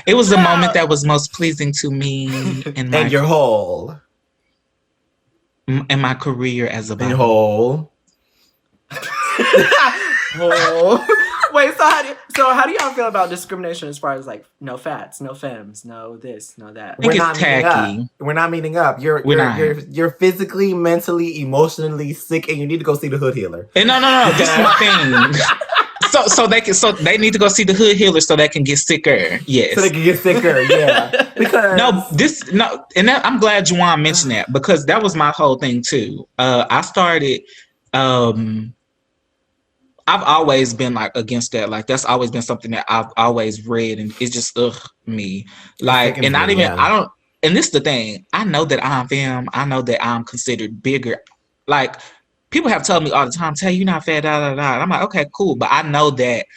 It was the moment that was most pleasing to me in your whole. In my career as a body. Whole. Wait, so how do y'all feel about discrimination as far as like no fats, no fems, no this, no that? We're not tacky. We're not meeting up. You're physically, mentally, emotionally sick, and you need to go see the hood healer. And no. This is my thing. so they need to go see the hood healer so they can get sicker. Yes. So they can get sicker, yeah. Because I'm glad JeJuan mentioned that because that was my whole thing too. I started I've always been like against that. Like that's always been something that I've always read, and it's just me. Like, and not even I don't. And this is the thing. I know that I'm femme. I know that I'm considered bigger. Like people have told me all the time, "Tay, you're not fat." Da da da. And I'm like, okay, cool. But I know that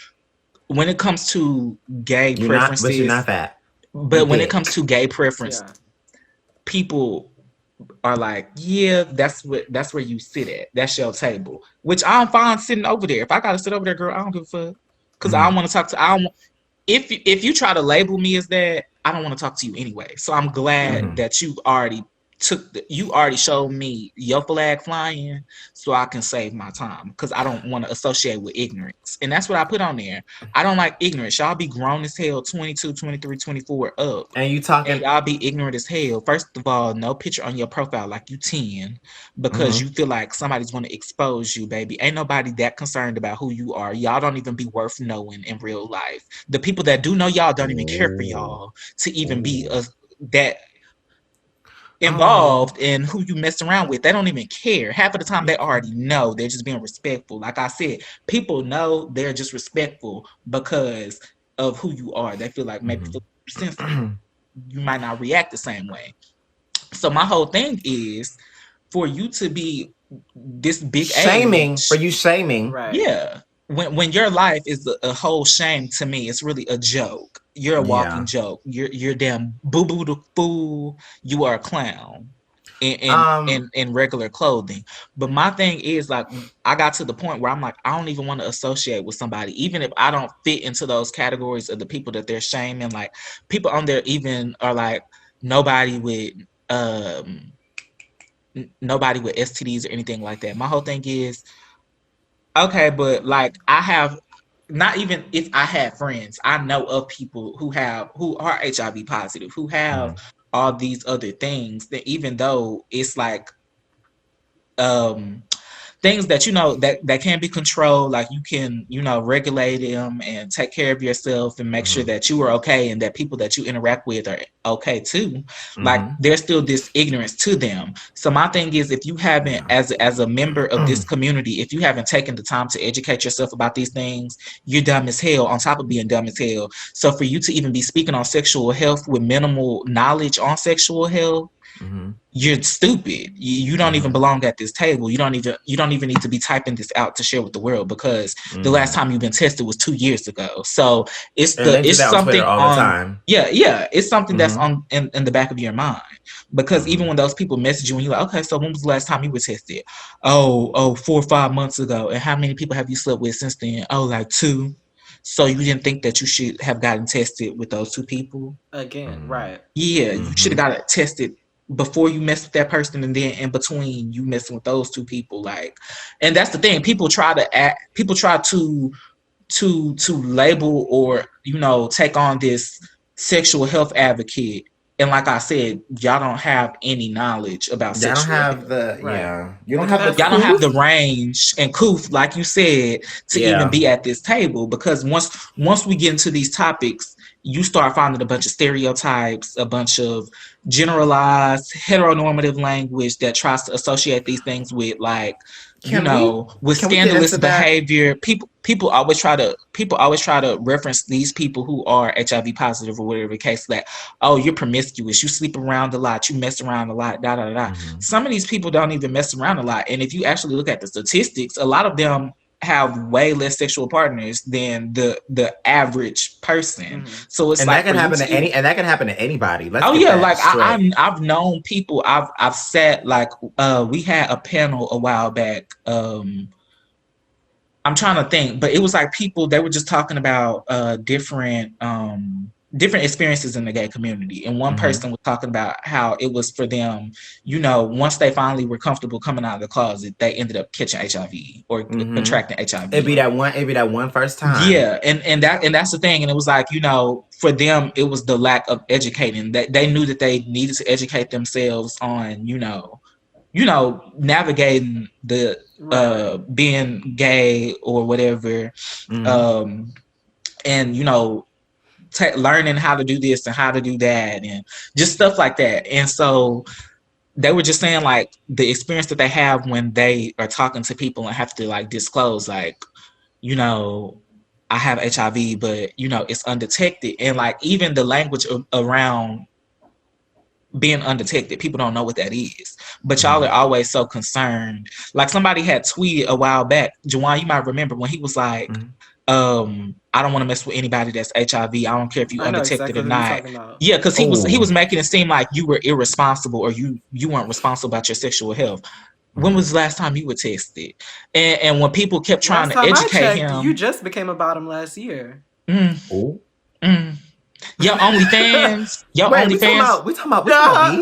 when it comes to gay preferences, but you're not fat. But when it comes to gay preference, people are like, yeah, that's where you sit at. That's your table. Which I'm fine sitting over there. If I gotta sit over there, girl, I don't give a fuck. Because I don't want to talk to if you try to label me as that, I don't want to talk to you anyway. So I'm glad that you already showed me your flag flying so I can save my time because I don't want to associate with ignorance. And that's what I put on there. I don't like ignorance. Y'all be grown as hell, 22, 23, 24 up. And you talking... And y'all be ignorant as hell. First of all, no picture on your profile like you 10 because you feel like somebody's going to expose you, baby. Ain't nobody that concerned about who you are. Y'all don't even be worth knowing in real life. The people that do know y'all don't even care for y'all to even be that involved in who you mess around with. They don't even care. Half of the time they already know. They're just being respectful. Like I said, people know they're just respectful because of who you are. They feel like maybe sensitive. You might not react the same way. So my whole thing is for you to be this big shaming age, for you shaming. Right. Yeah. When your life is a whole shame to me, it's really a joke. You're a walking joke. You're damn boo boo the fool. You are a clown in regular clothing. But my thing is like I got to the point where I'm like I don't even want to associate with somebody, even if I don't fit into those categories of the people that they're shaming. Like people on there even are like nobody with STDs or anything like that. My whole thing is okay, but like I have. Not even if I had friends, I know of people who are HIV positive, who have all these other things that even though it's like things that that can be controlled, like you can regulate them and take care of yourself and make sure that you are okay and that people that you interact with are okay too. Like there's still this ignorance to them. So my thing is, if you haven't as a member of this community, if you haven't taken the time to educate yourself about these things, you're dumb as hell on top of being dumb as hell. So for you to even be speaking on sexual health with minimal knowledge on sexual health, you're stupid. You don't even belong at this table. You don't even need to be typing this out to share with the world because the last time you've been tested was 2 years ago. So it's something all the time. Yeah, it's something that's on in the back of your mind because even when those people message you and you're like, okay, so when was the last time you were tested? Oh, 4 or 5 months ago. And how many people have you slept with since then? Oh, like 2. So you didn't think that you should have gotten tested with those 2 people again, right? Yeah, you should have got it tested before you mess with that person, and then in between you messing with those 2 people. Like, and that's the thing. People try to label or take on this sexual health advocate, and like I said, y'all don't have any knowledge about sexual health. You don't have y'all don't have the range and coof, like you said, to even be at this table, because once we get into these topics, you start finding a bunch of stereotypes, a bunch of generalized heteronormative language that tries to associate these things with with scandalous behavior. People always try to reference these people who are HIV positive or whatever the case, like, oh, you're promiscuous, you sleep around a lot, you mess around a lot, da da da. Some of these people don't even mess around a lot, and if you actually look at the statistics, a lot of them have way less sexual partners than the average person. So it's that can happen to anybody. I've known people. I've sat we had a panel a while back. I'm trying to think, but it was like people, they were just talking about different experiences in the gay community. And one person was talking about how it was for them, once they finally were comfortable coming out of the closet, they ended up catching HIV or contracting HIV. It'd be that one first time. Yeah. And that's the thing. And it was like, for them, it was the lack of educating. That they knew that they needed to educate themselves on, you know, navigating the being gay or whatever, and you know, learning how to do this and how to do that and just stuff like that. And so they were just saying like the experience that they have when they are talking to people and have to like disclose like, you know, I have HIV, but you know, it's undetected. And like even the language around being undetected, people don't know what that is, but y'all are always so concerned. Like somebody had tweeted a while back, JeJuan, you might remember, when he was like, I don't want to mess with anybody that's HIV. I don't care if you undetected or not. Yeah, because he was making it seem like you were irresponsible or you weren't responsible about your sexual health. When was the last time you were tested? And when people kept trying to educate him, you just became a bottom last year. Your OnlyFans. Your OnlyFans. We talking about D? Are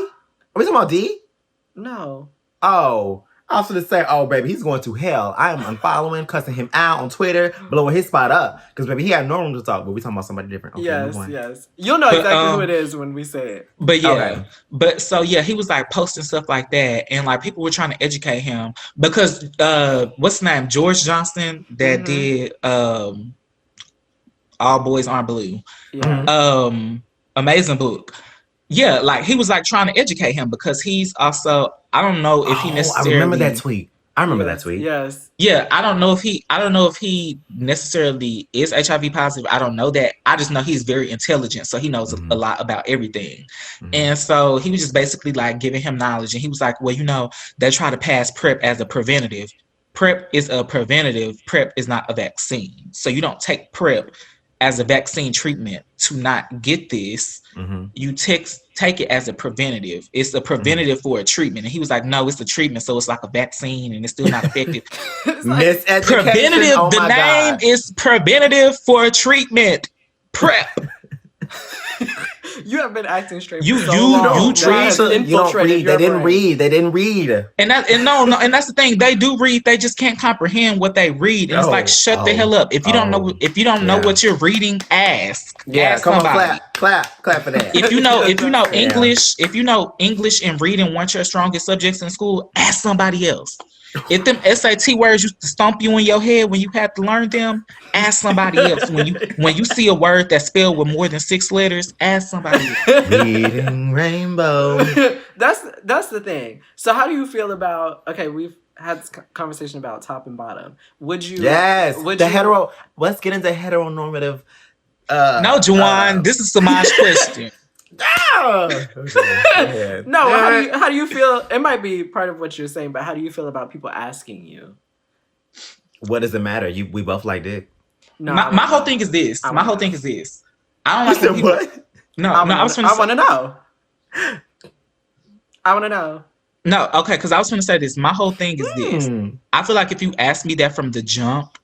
we talking about D? No. Oh, I was going to say, oh, baby, he's going to hell. I am unfollowing, cussing him out on Twitter, blowing his spot up. Because, baby, he had no room to talk, but we talking about somebody different. Okay, yes. You'll know exactly who it is when we say it. But, yeah. But, so, yeah, he was, like, posting stuff like that. And, like, people were trying to educate him. Because, what's his name? George Johnson that did All Boys Aren't Blue. Yeah. Amazing book. Yeah, like, he was, like, trying to educate him because he's also... I don't know if he necessarily... I remember that tweet. Yes. Yeah, I don't know if he necessarily is HIV positive. I don't know that. I just know he's very intelligent, so he knows a lot about everything. And so he was just basically like giving him knowledge, and he was like, well, you know, they try to pass PrEP as a preventative. PrEP is a preventative. PrEP is not a vaccine. So you don't take PrEP as a vaccine treatment to not get this. You take it as a preventative. It's a preventative for a treatment. And he was like, no, it's a treatment, so it's like a vaccine and it's still not effective. Miseducation. Preventative, the name is preventative for a treatment. PrEP. You have been acting straight. You don't read. They didn't read. And that's the thing. They do read. They just can't comprehend what they read. And it's like, shut the hell up. If you don't know what you're reading, ask. Yeah, ask come somebody. on, clap for that. If you know English and reading weren't your strongest subjects in school, ask somebody else. If them SAT words used to stomp you in your head when you had to learn them, ask somebody else. When you see a word that's spelled with more than 6 letters, ask somebody else. Reading rainbow. That's the thing. So how do you feel about? Okay, we've had this conversation about top and bottom. Would you? Yes. Hetero. Let's get into heteronormative. No, JeJuan, this is Semaj's question. No, how do you feel? It might be part of what you're saying, but how do you feel about people asking you? What does it matter? We both like dick. No, my whole thing is this. I don't like when people. What? No, I want to know. I want to know. No, okay, because I was going to say this. My whole thing is this. I feel like if you ask me that from the jump,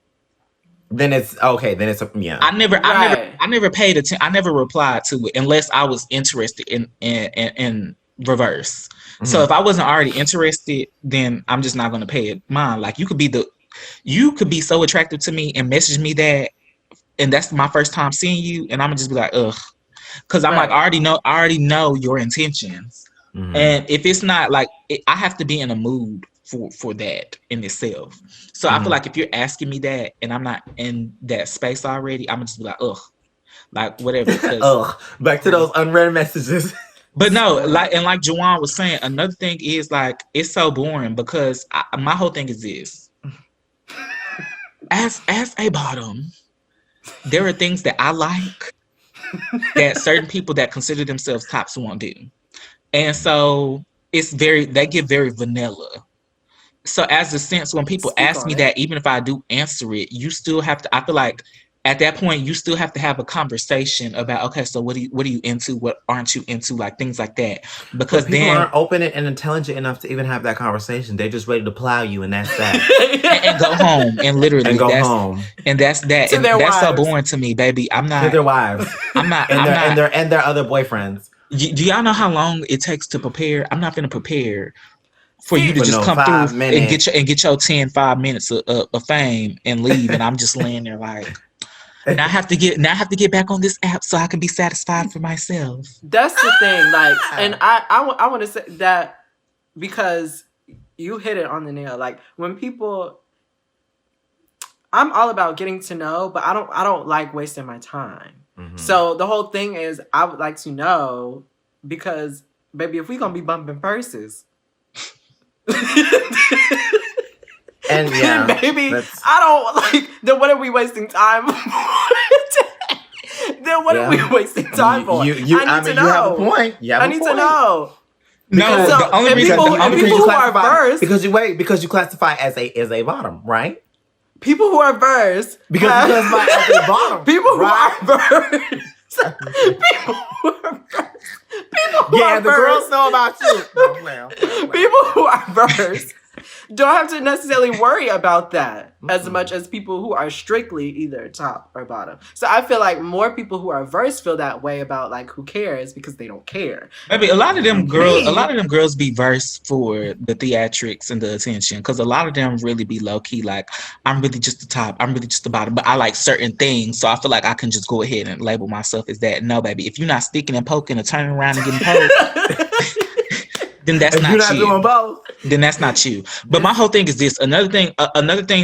then it's okay. Then it's yeah. I never paid attention. I never replied to it unless I was interested in reverse. So if I wasn't already interested, then I'm just not going to pay it mind. Like you could be so attractive to me and message me that, and that's my first time seeing you, and I'm gonna just be like, ugh, because I'm like, I already know your intentions, and if it's not like, I have to be in a mood for that in itself. So I feel like if you're asking me that and I'm not in that space already, I'm just be like, ugh, like whatever. Ugh, back to those unread messages. But no, like JeJuan was saying, another thing is like, it's so boring because my whole thing is this. As a bottom, there are things that I like that certain people that consider themselves tops won't do. And so they get very vanilla. So as a sense, when people ask me that, even if I do answer it, you still have to, I feel like at that point, you still have to have a conversation about, okay, so what are you into? What aren't you into? Like things like that. Because people aren't open and intelligent enough to even have that conversation. They're just ready to plow you, and that's that. and go home, and literally and go home. And that's that. And that's so boring to me, baby. I'm not. To their wives. I'm not. And their other boyfriends. Do y'all know how long it takes to prepare? I'm not going to prepare for you to just come through and get your 5 minutes of fame and leave, and I'm just laying there like. Now I have to get back on this app so I can be satisfied for myself. That's the thing, like, and I want to say that because you hit it on the nail. Like when people, I'm all about getting to know, but I don't like wasting my time. Mm-hmm. So the whole thing is, I would like to know, because baby, if we gonna be bumping purses, and yeah, baby, I don't like. Then what are we wasting time for? Then what are we wasting time for? I need to know. You have a point. I need to know. No, the only reason people who are versed, because you classify as a bottom, right? People who are versed because you classify as a bottom. People who are versed. People who are versed. People who are the girls know about you. No, people who are versed don't have to necessarily worry about that as much as people who are strictly either top or bottom. So I feel like more people who are versed feel that way about like who cares because they don't care. Maybe a lot of them girls be versed for the theatrics and the attention, because a lot of them really be low key like, I'm really just the top, I'm really just the bottom, but I like certain things, so I feel like I can just go ahead and label myself as that. No, baby, if you're not sticking and poking and turning around and getting poked, then that's not you. Doing both. Then that's not you. But my whole thing is this. Another thing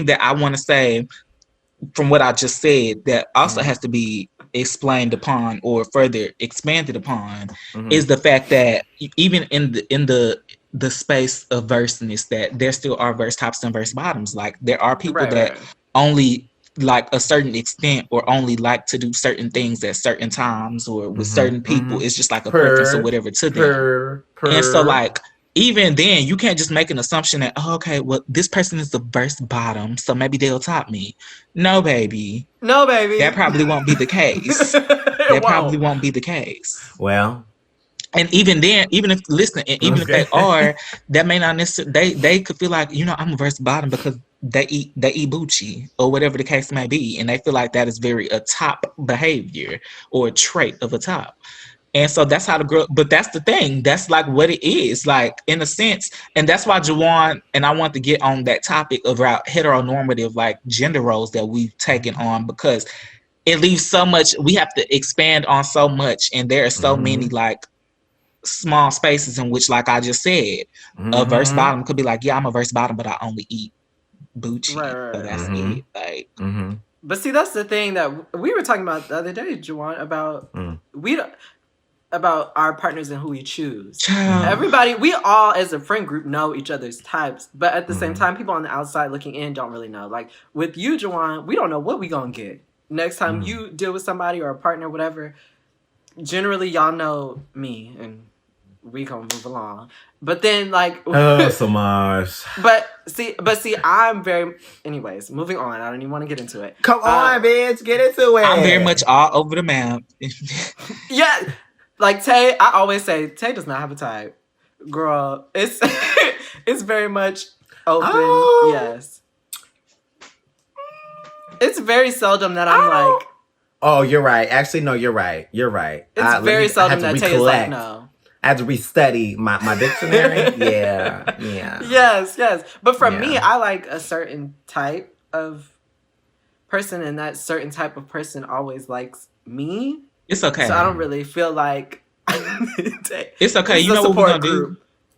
that I want to say from what I just said that also has to be explained upon or further expanded upon is the fact that even in the space of verseness, that there still are verse tops and verse bottoms. Like there are people that only like a certain extent or only like to do certain things at certain times or with certain people. It's just like a preference or whatever to them. And so like even then you can't just make an assumption that, oh, okay, well, this person is the verse bottom, so maybe they'll top me. No, baby. That probably won't be the case. Probably won't be the case. Well, and even then, even if if they are, that may not necessarily. They could feel like, I'm a verse bottom because they eat Bucci or whatever the case may be, and they feel like that is very a top behavior or a trait of a top. And so that's how the girl. But that's the thing. That's like what it is, like in a sense, and that's why JeJuan and I want to get on that topic about heteronormative like gender roles that we've taken on, because it leaves so much. We have to expand on so much, and there are so many like small spaces in which, like I just said, a verse bottom could be like, yeah, I'm a verse bottom, but I only eat Bucci. Right. So that's it. Like, but see, that's the thing that we were talking about the other day, JeJuan, about about our partners and who we choose. Everybody, we all as a friend group know each other's types, but at the same time, people on the outside looking in don't really know. Like with you, JeJuan, we don't know what we gonna get next time you deal with somebody or a partner, whatever. Generally, y'all know me and we gonna move along. But then like Semaj. But see, I'm very anyways, moving on. I don't even want to get into it. Come on, bitch, get into it. I'm very much all over the map. Yeah. Like Tay, I always say Tay does not have a type. Girl, it's it's very much open. Oh. Yes. It's very seldom that I'm like, oh, you're right. Actually, no, you're right. You're right. It's very seldom that Tay is like, no. I had to restudy my dictionary. Yeah. Yes. But for me, I like a certain type of person, and that certain type of person always likes me. It's okay. So I don't really feel like it's okay. You know what we're gonna do?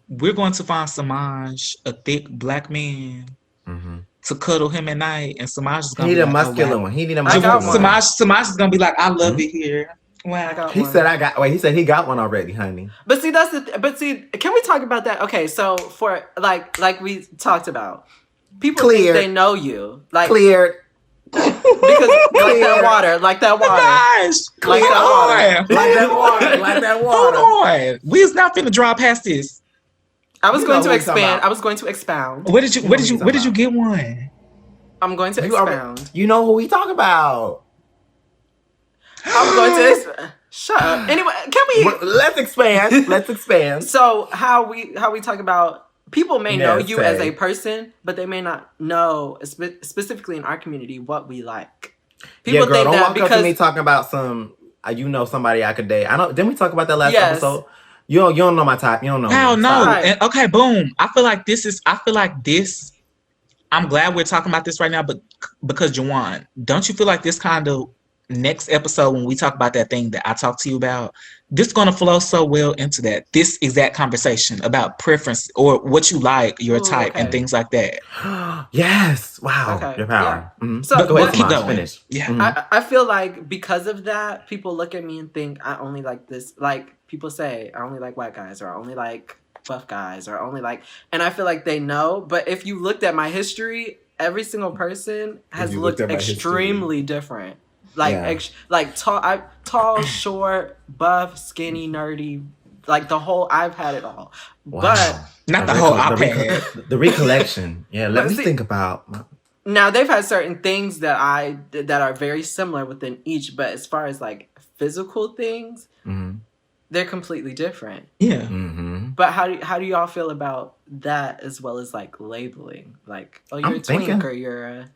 We're going to find Semaj, a thick black man, to cuddle him at night, and Semaj is gonna be a muscular one. He need a muscular one. Semaj is gonna be like, I love it here. Wow. He said he got one already, honey. But see, can we talk about that? Okay, so for like we talked about, people think they know you. Like cleared. Because like that water. Gosh, like that water. Hold on. We is not finna draw past this. I was going to expand. I was going to expound. Where did you get one? I'm going to expound. You know who we talk about. I'm going to shut up. Anyway, can we let's expand. So how we talk about, people may know you as a person, but they may not know specifically in our community what we like. People think don't that walk because up to me talking about somebody I could date. I know. Didn't we talk about that last episode? You don't know my type. You don't know. Hell no. And, okay, boom. I feel like this. I'm glad we're talking about this right now, but because JeJuan, don't you feel like this kind of next episode when we talk about that thing that I talked to you about, this is going to flow so well into that. This exact conversation about preference or what you like, your type, and things like that. Yes. Wow. Okay. Your power. Yeah. Mm-hmm. So Go ahead, keep Semaj, going. Finish. Yeah. Mm-hmm. I feel like because of that, people look at me and think I only like this. Like people say, I only like white guys, or I only like buff guys, or only like. And I feel like they know. But if you looked at my history, every single person has looked extremely different. Like tall, short, buff, skinny, nerdy. Like the whole, I've had it all. Wow. But not the whole iPad. The recollection. Yeah, let me think about. Now they've had certain things that are very similar within each, but as far as like physical things, they're completely different. Yeah. Mm-hmm. But how do y'all feel about that as well as like labeling? Like, oh, you're a twink or you're a...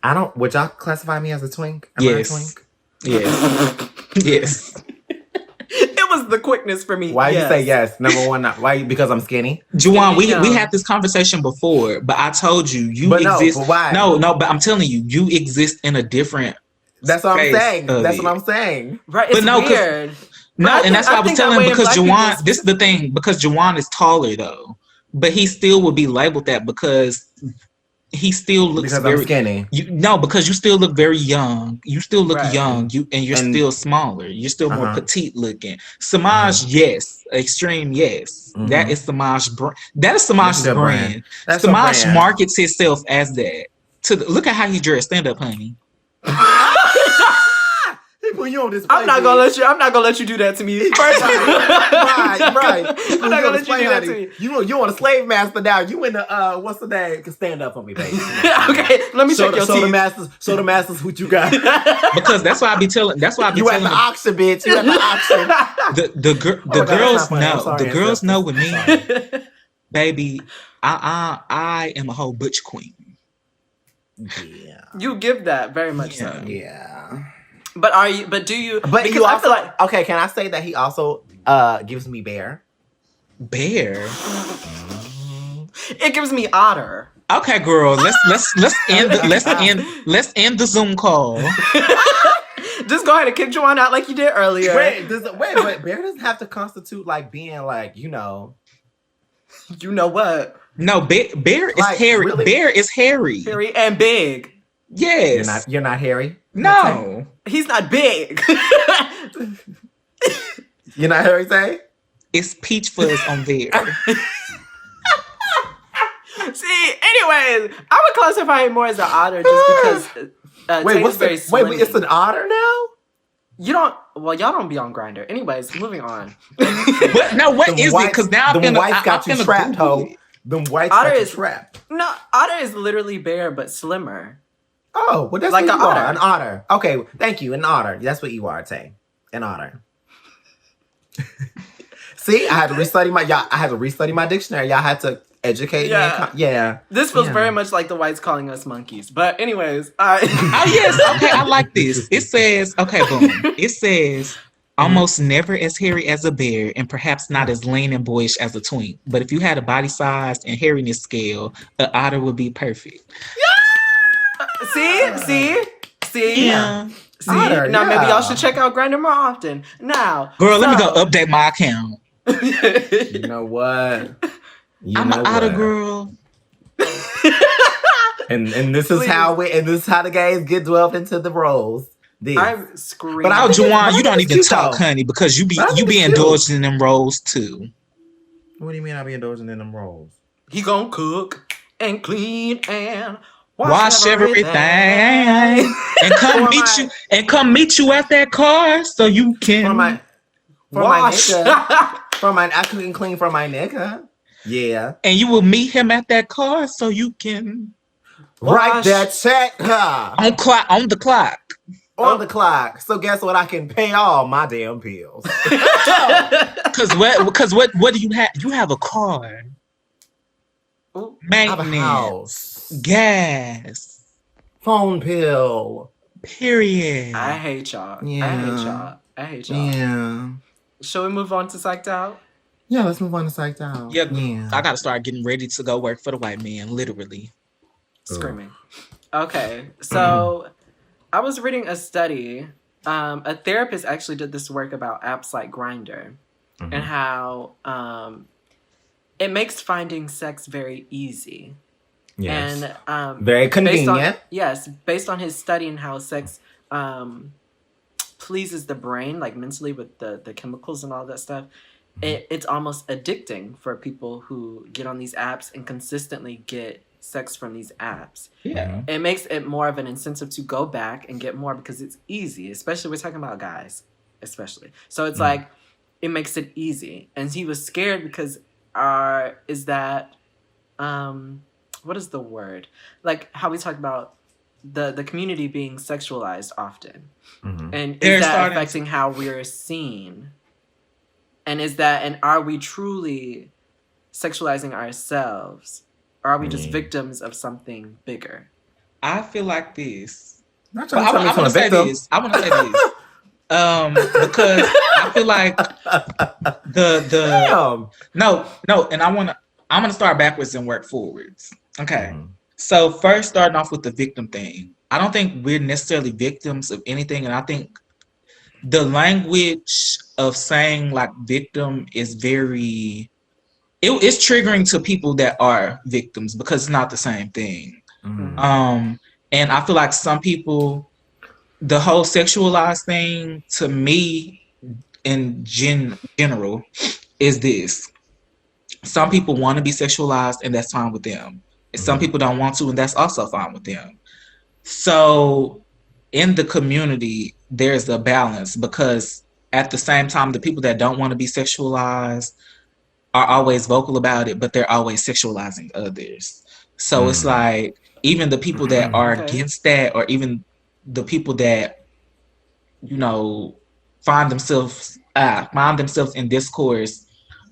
I don't... Would y'all classify me as a twink? Am Yes. I a twink? Yes. Yes. It was the quickness for me. Why you say yes? Number one, why? Because I'm skinny? JeJuan, we had this conversation before, but I told you exist. No, but why? No, but I'm telling you, you exist in a different. That's what I'm saying. That's what I'm saying. Right? It's weird. And that's why I was telling him because JeJuan. This is the thing because JeJuan is taller though, but he still would be labeled that because he still looks because very I'm skinny. Because you still look very young. You still look young. You're still smaller. You're still more petite looking. Semaj, yes. Extreme, yes. That is Semaj. That is Semaj's brand. Semaj markets himself as that. Look at how he dressed. Stand up, honey. I'm not gonna let you do that to me. Right. I'm not gonna let you do that to me. You want a slave master now? You in the what's the name? Stand up for me, baby. Okay, let me check your teeth. Show the masters what you got. Because that's why I be telling. That's why I be you telling. You at the auction, bitch. You at the auction. The girls know. The girls know with me, baby. I am a whole butch queen. Yeah. You give that very much so. Yeah. But do you? But because you also, I feel like okay. Can I say that he also gives me bear? Bear. It gives me otter. Okay, girl. Let's end the Zoom call. Just go ahead and kick JeJuan out like you did earlier. But bear doesn't have to constitute like being like You know what? No, bear is like, hairy. Really? Bear is hairy. Hairy and big. Yes. You're not hairy? No. He's not big. You're not hairy, say? It's peach fuzz on there. See, anyways, I would classify it more as an otter just because wait, it's an otter now? Y'all don't be on Grindr. Anyways, moving on. What is it? Because now the whites got you trapped, ho. The whites got you trapped. No, otter is literally bear, but slimmer. Oh, well, that's like what an you otter. are. An otter. Okay, thank you. An otter. That's what you are, Tay. An otter. See, I had to restudy my dictionary. Y'all had to educate me. This feels very much like the whites calling us monkeys. But anyways, oh yes, okay, I like this. It says, okay, boom. It says almost never as hairy as a bear and perhaps not as lean and boyish as a twink. But if you had a body size and hairiness scale, an otter would be perfect. See? Yeah. See? Now maybe y'all should check out Grindr more often. Now, girl, let me go update my account. You know what? I'm an otter girl. and this is how the gays get dwelled into the roles. I'm screaming. But JeJuan, you don't even talk, honey, because you be indulged in them roles too. What do you mean I be indulging in them roles? He gonna cook and clean and wash everything. And come meet you at that car so you can wash. I cook and clean for my nigga. Yeah. And you will meet him at that car so you can write that check on the clock. On the clock. So guess what? I can pay all my damn bills. Because what do you have? You have a car. Maintenance. I have a house. Gas. Phone bill. Period. I hate y'all. Yeah. I hate y'all. Yeah. Shall we move on to Psyched Out? Yeah, let's move on to Psyched Out. Yeah. I gotta start getting ready to go work for the white man, literally. Screaming. Okay, so I was reading a study a therapist actually did this work about apps like Grindr and how it makes finding sex very easy. Yes. And very convenient. Based on his studying how sex pleases the brain, like mentally with the chemicals and all that stuff, it's almost addicting for people who get on these apps and consistently get sex from these apps. Yeah. It makes it more of an incentive to go back and get more because it's easy, especially we're talking about guys, especially. So it's like, it makes it easy. And he was scared because is that, what is the word? Like how we talk about the community being sexualized often. And is that affecting how we're seen? And are we truly sexualizing ourselves? Or are we just victims of something bigger? I feel like this. I want to say this. Because I feel like I'm gonna start backwards and work forwards. Okay. So first, starting off with the victim thing. I don't think we're necessarily victims of anything, and I think the language of saying like victim is very. It's triggering to people that are victims because it's not the same thing. And I feel like some people, the whole sexualized thing to me in general is this. Some people want to be sexualized and that's fine with them. Some people don't want to and that's also fine with them. So in the community, there's a balance because at the same time, the people that don't want to be sexualized are always vocal about it, but they're always sexualizing others. So it's like, even the people that are against that, or even the people that, you know, find themselves in discourse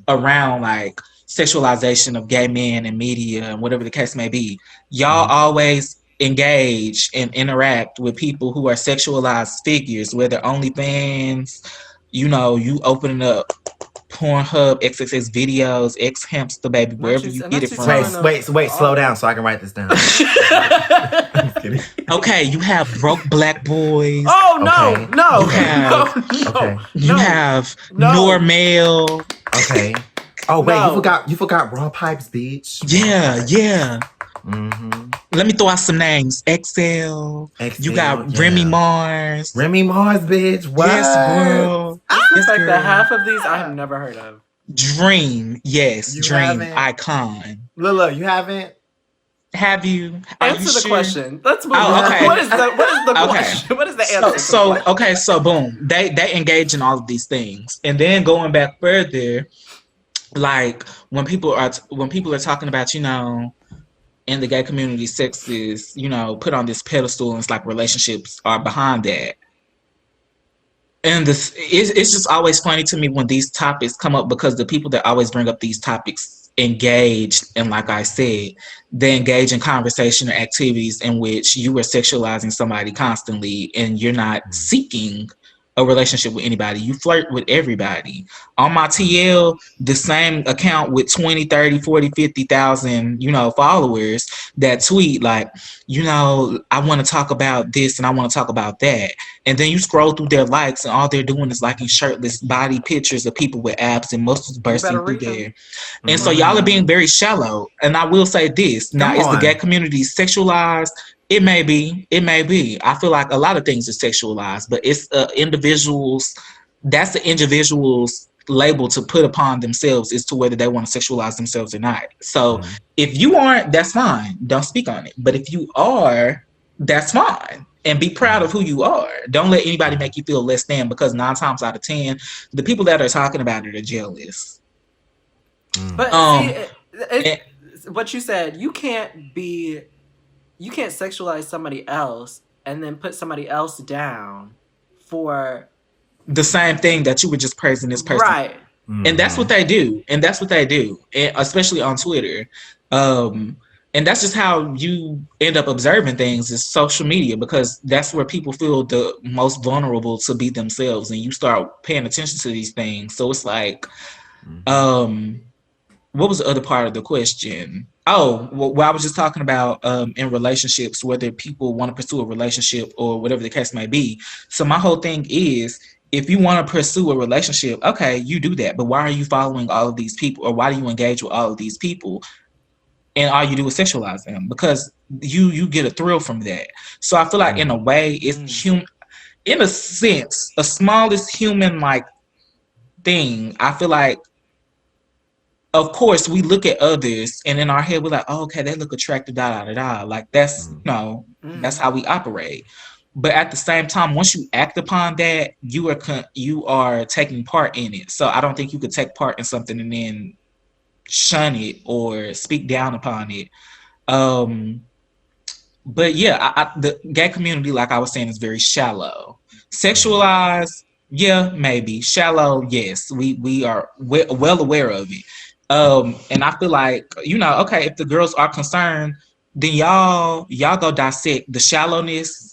around like sexualization of gay men and media and whatever the case may be, y'all always engage and interact with people who are sexualized figures, whether OnlyFans, you know, you opening up Pornhub, XXX videos, X Hamster Baby, wherever you get it from. Wait, slow down so I can write this down. I'm just kidding. Okay, you have broke black boys. Oh no, no. You have Normal. Okay. Oh wait, you forgot Raw Pipes, bitch. Yeah. Let me throw out some names. XL. You got Remy Mars. Remy Mars, bitch. What? Yes, girl. It's like the half of these I have never heard of. Dream. Yes, you Dream haven't? Icon. Lila, you haven't? Have you? Answer the question. Let's move on. Okay. What is the question? What is the answer? So boom. They engage in all of these things. And then going back further, like when people are talking about, you know, in the gay community, sex is, you know, put on this pedestal, and it's like relationships are behind that. And it's just always funny to me when these topics come up, because the people that always bring up these topics engage, and like I said, they engage in conversation or activities in which you are sexualizing somebody constantly and you're not seeking a relationship with anybody. You flirt with everybody. On my TL, the same account with 20, 30, 40, 50,000, you know, followers that tweet like, you know, I want to talk about this and I want to talk about that. And then you scroll through their likes and all they're doing is liking shirtless body pictures of people with abs and muscles bursting through there. And so y'all are being very shallow. And I will say this. Now, is the gay community sexualized? It may be. I feel like a lot of things are sexualized, but it's individuals. That's the individual's label to put upon themselves as to whether they want to sexualize themselves or not. So if you aren't, that's fine. Don't speak on it. But if you are, that's fine. And be proud of who you are. Don't let anybody make you feel less than, because 9 times out of 10, the people that are talking about it are jealous. But what you said, you can't sexualize somebody else and then put somebody else down for the same thing that you were just praising this person. Right. And that's what they do. And especially on Twitter. And that's just how you end up observing things, is social media, because that's where people feel the most vulnerable to be themselves, and you start paying attention to these things. So it's like, what was the other part of the question? Well, I was just talking about in relationships, whether people want to pursue a relationship or whatever the case may be. So my whole thing is, if you want to pursue a relationship, okay, you do that. But why are you following all of these people, or why do you engage with all of these people? And all you do is sexualize them because you get a thrill from that. So I feel like in a way, it's in a sense, a smallest human like thing. I feel like, of course, we look at others and in our head we're like, oh, okay, they look attractive, da da da da. Like that's that's how we operate. But at the same time, once you act upon that, you are taking part in it. So I don't think you could take part in something and then shun it or speak down upon it. But yeah, the gay community, like I was saying, is very shallow. Sexualized, yeah, maybe. Shallow, yes. We are well aware of it. And I feel like, okay, if the girls are concerned, then y'all go dissect the shallowness,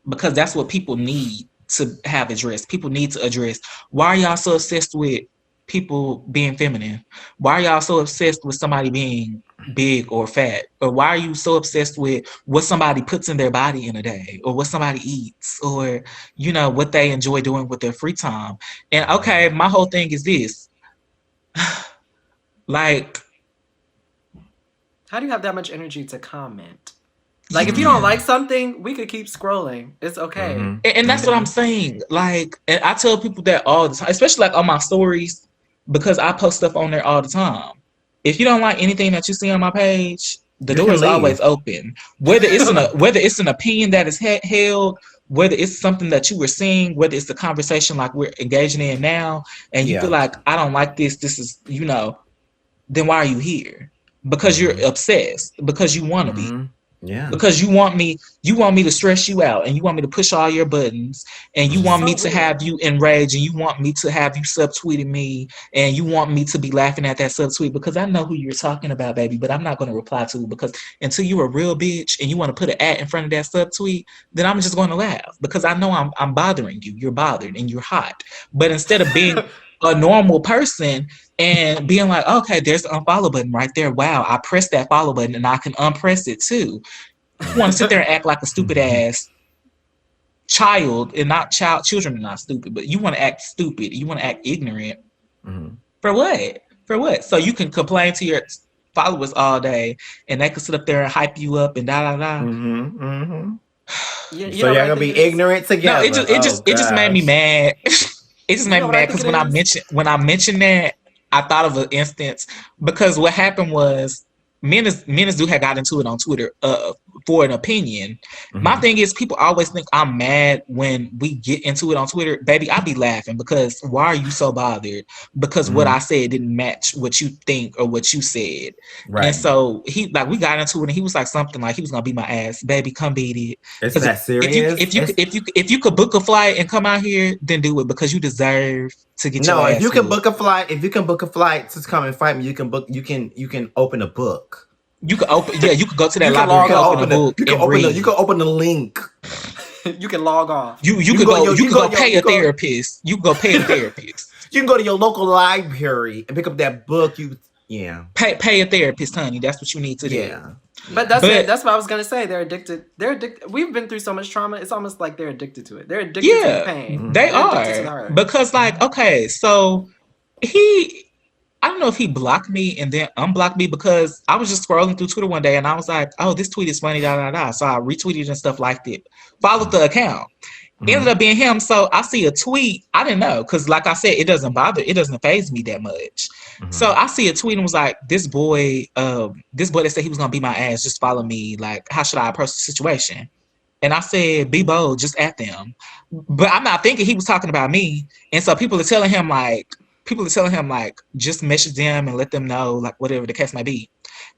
because that's what people need to have addressed. People need to address, why are y'all so obsessed with people being feminine? Why are y'all so obsessed with somebody being big or fat? Or why are you so obsessed with what somebody puts in their body in a day, or what somebody eats, or what they enjoy doing with their free time? And okay, my whole thing is this. Like, how do you have that much energy to comment? Like, if you don't like something, we could keep scrolling. It's okay. And that's what I'm saying. Like, and I tell people that all the time, especially like on my stories, because I post stuff on there all the time. If you don't like anything that you see on my page, the door is always open. Whether it's an opinion that is held, whether it's something that you were seeing, whether it's the conversation like we're engaging in now, and you feel like, I don't like this is, then why are you here? Because you're obsessed, because you want to be. Yeah. Because you want me to stress you out, and you want me to push all your buttons, and you want me to have you enraged, and you want me to have you subtweeting me, and you want me to be laughing at that subtweet because I know who you're talking about, baby, but I'm not going to reply to it, because until you're a real bitch and you want to put an at in front of that subtweet, then I'm just going to laugh because I know I'm bothering you. You're bothered and you're hot. But instead of being a normal person and being like, okay, there's the unfollow button right there. Wow, I pressed that follow button and I can unpress it too. You want to sit there and act like a stupid ass child, and children are not stupid, but you want to act stupid. You want to act ignorant. For what? For what? So you can complain to your followers all day and they can sit up there and hype you up and da da da. So y'all gonna be ignorant together. No, it just made me mad. It just made me mad because when I mentioned that, I thought of an instance, because what happened was Menace do had got into it on Twitter for an opinion. My thing is, people always think I'm mad when we get into it on Twitter. Baby, I be laughing because why are you so bothered? Because what I said didn't match what you think or what you said. Right. And so we got into it and he was like something like he was gonna beat my ass. Baby, come beat it. It's that serious? If you could book a flight and come out here, then do it, because you deserve to get your ass. No, if you can book a flight to come and fight me, you can open a book. You could go to that library and open a book. You can open the link. You can log off. You can go pay a therapist. You can go pay a therapist. You can go to your local library and pick up that book. Pay a therapist, honey. That's what you need to do. Yeah. But that's what I was gonna say. They're addicted. We've been through so much trauma. It's almost like they're addicted to it. They're addicted to the pain. They are. Because okay, so I don't know if he blocked me and then unblocked me, because I was just scrolling through Twitter one day and I was like, oh, this tweet is funny, da da da. So I retweeted and stuff like that. Followed the account. Ended up being him. So I see a tweet. I didn't know, because like I said, it doesn't faze me that much. So I see a tweet and was like, this boy that said he was gonna beat my ass, just follow me. Like, how should I approach the situation? And I said, be bold, just at them. But I'm not thinking he was talking about me. And so people are telling him like, just message them and let them know, like, whatever the case might be.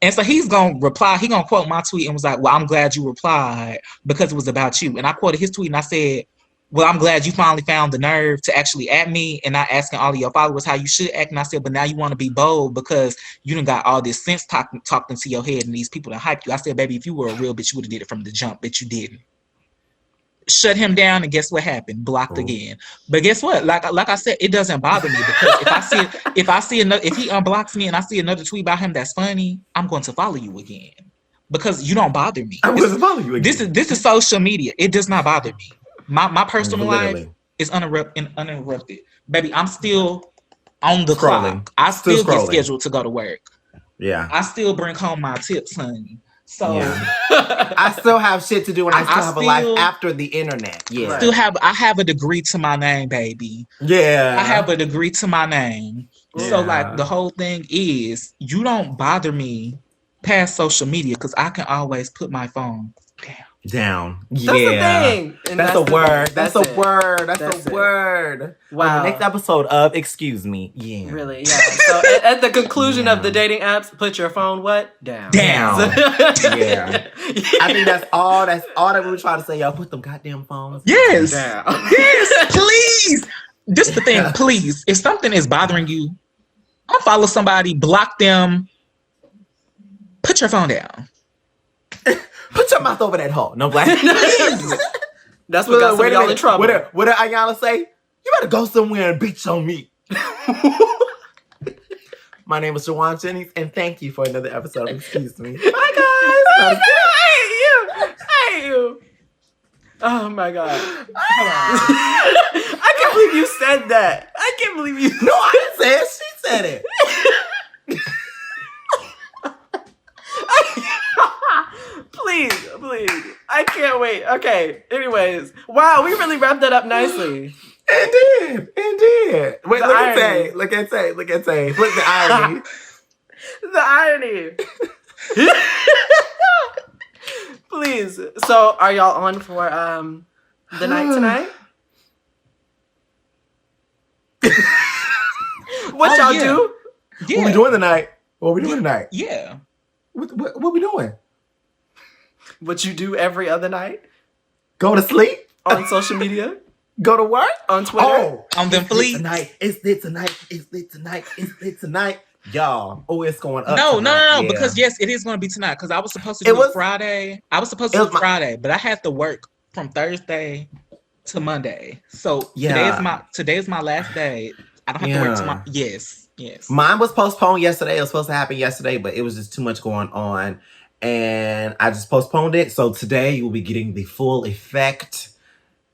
And so he's going to reply. He's going to quote my tweet and was like, well, I'm glad you replied because it was about you. And I quoted his tweet and I said, well, I'm glad you finally found the nerve to actually at me and not asking all of your followers how you should act. And I said, but now you want to be bold because you done got all this sense talked into your head and these people that hyped you. I said, baby, if you were a real bitch, you would have did it from the jump, but you didn't. shut him down, and guess what happened? Blocked again. But guess what? Like I said, it doesn't bother me because if I see another, if he unblocks me and I see another tweet about him that's funny, I'm going to follow you again because you don't bother me. I'm going to follow you again. This is social media. It does not bother me. My personal life is uninterrupted. Baby, I'm still on the clock. I still get scheduled to go to work. Yeah. I still bring home my tips, honey. So I still have shit to do, and I still have a life after the internet. Yeah, I have a degree to my name, baby. Yeah, I have a degree to my name. Yeah. So like the whole thing is, you don't bother me past social media because I can always put my phone down. Yeah, that's the thing. And that's a word. That's a word. That's a word. Wow. On the next episode of Excuse Me. Yeah. Really? Yeah. So at the conclusion of the dating apps, put your phone down. Down. Yeah. I think that's all that we were trying to say. Y'all put them goddamn phones down. Yes, please. This is the thing, please. If something is bothering you, unfollow somebody, block them, put your phone down. Put your mouth over that hole. No black. That's what got some of y'all in trouble. What did Ayala say? You better go somewhere and beat your meat. My name is JeJuan Jennings, and thank you for another episode of Excuse Me. Bye, guys. I hate you. Oh, my God. I can't believe you said that. I can't believe you. No, I didn't say it. She said it. Please. I can't wait. Okay. Anyways. Wow, we really wrapped that up nicely. It did. Wait, look at say. Look the irony. The irony. Please. So are y'all on for the night tonight? What y'all do? Yeah. What we doing tonight? Yeah. What we doing? What you do every other night? Go to sleep? On social media? Go to work? On Twitter? Oh, on them fleets? It's lit tonight. Y'all. Oh, it's going up. No, yeah. Because yes, it is going to be tonight. Because I was supposed to do it Friday. Friday, but I had to work from Thursday to Monday. So today's my last day. I don't have to work tomorrow. Yes. Mine was postponed yesterday. It was supposed to happen yesterday, but it was just too much going on. And I just postponed it. So today you will be getting the full effect.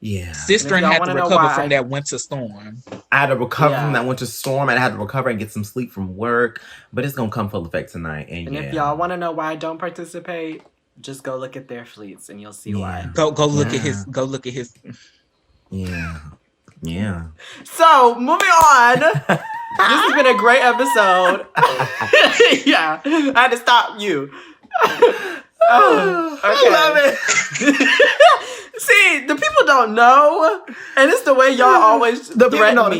Yeah. Sister had to recover from that winter storm. I had to recover from that winter storm, and I had to recover and get some sleep from work. But it's gonna come full effect tonight. And if y'all want to know why I don't participate, just go look at their fleets and you'll see why. Go look at his. Go look at his. Yeah. So moving on. This has been a great episode. Yeah, I had to stop you. Okay. I love it. See, the people don't know, and it's the way y'all always threaten me. The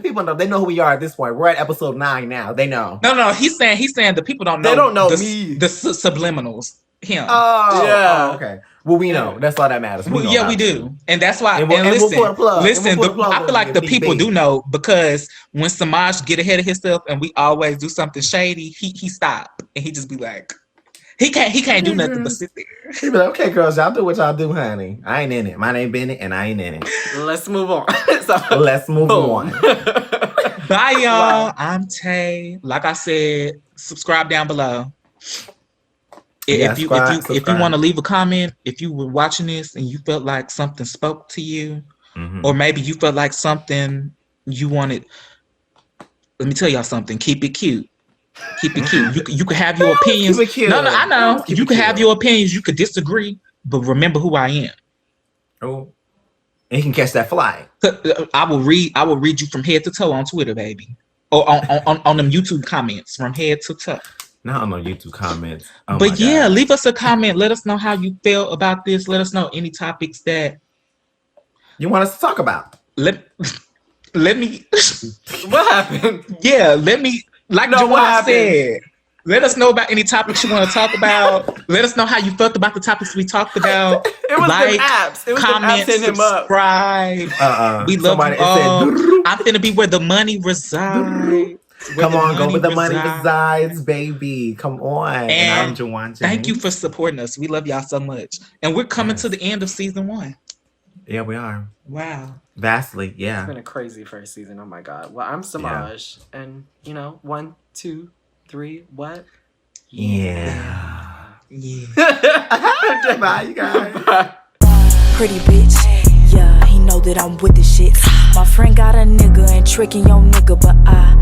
people know. They know who we are at this point. We're at episode 9 now. They know. No. He's saying the people don't know. They don't know me. The subliminals. Him. Oh, yeah. Oh, okay. Well, we know. That's all that matters. We do. And that's why. Listen, I feel like the people do know, because when Semaj get ahead of himself and we always do something shady, he stop and he just be like, he can't do nothing but sit there. He be like, okay, girls, y'all do what y'all do, honey. I ain't in it. My name Bennett, and I ain't in it. Let's move on. Let's move on. Bye, y'all. Wow. I'm Tay. Like I said, subscribe down below. If you want to leave a comment, if you were watching this and you felt like something spoke to you, or maybe you felt like something you wanted, let me tell y'all something. Keep it cute. Keep it cute. You can have your opinions. No, I know. You can have your opinions. You could disagree, but remember who I am. Oh, and you can catch that fly. I will read you from head to toe on Twitter, baby, or on them YouTube comments from head to toe. Not on the YouTube comments. Oh, but yeah, leave us a comment. Let us know how you feel about this. Let us know any topics that you want us to talk about. Let me. What happened? Yeah, let me. Like JeJuan said, let us know about any topics you want to talk about. Let us know how you felt about the topics we talked about. It was like, apps. It was comment, subscribe. We love you all. I'm finna be where the money resides. Come on, go where the money resides, baby. Come on. And I'm JeJuan. Thank you for supporting us. We love y'all so much. And we're coming to the end of season 1. Yeah, we are. Wow. Vastly, yeah. It's been a crazy first season. Oh my God. Well, I'm Semaj. Yeah. And, 1, 2, 3, what? Yeah. Bye, you guys. Bye. Pretty bitch, yeah, he know that I'm with the shit. My friend got a nigga and tricking your nigga, but I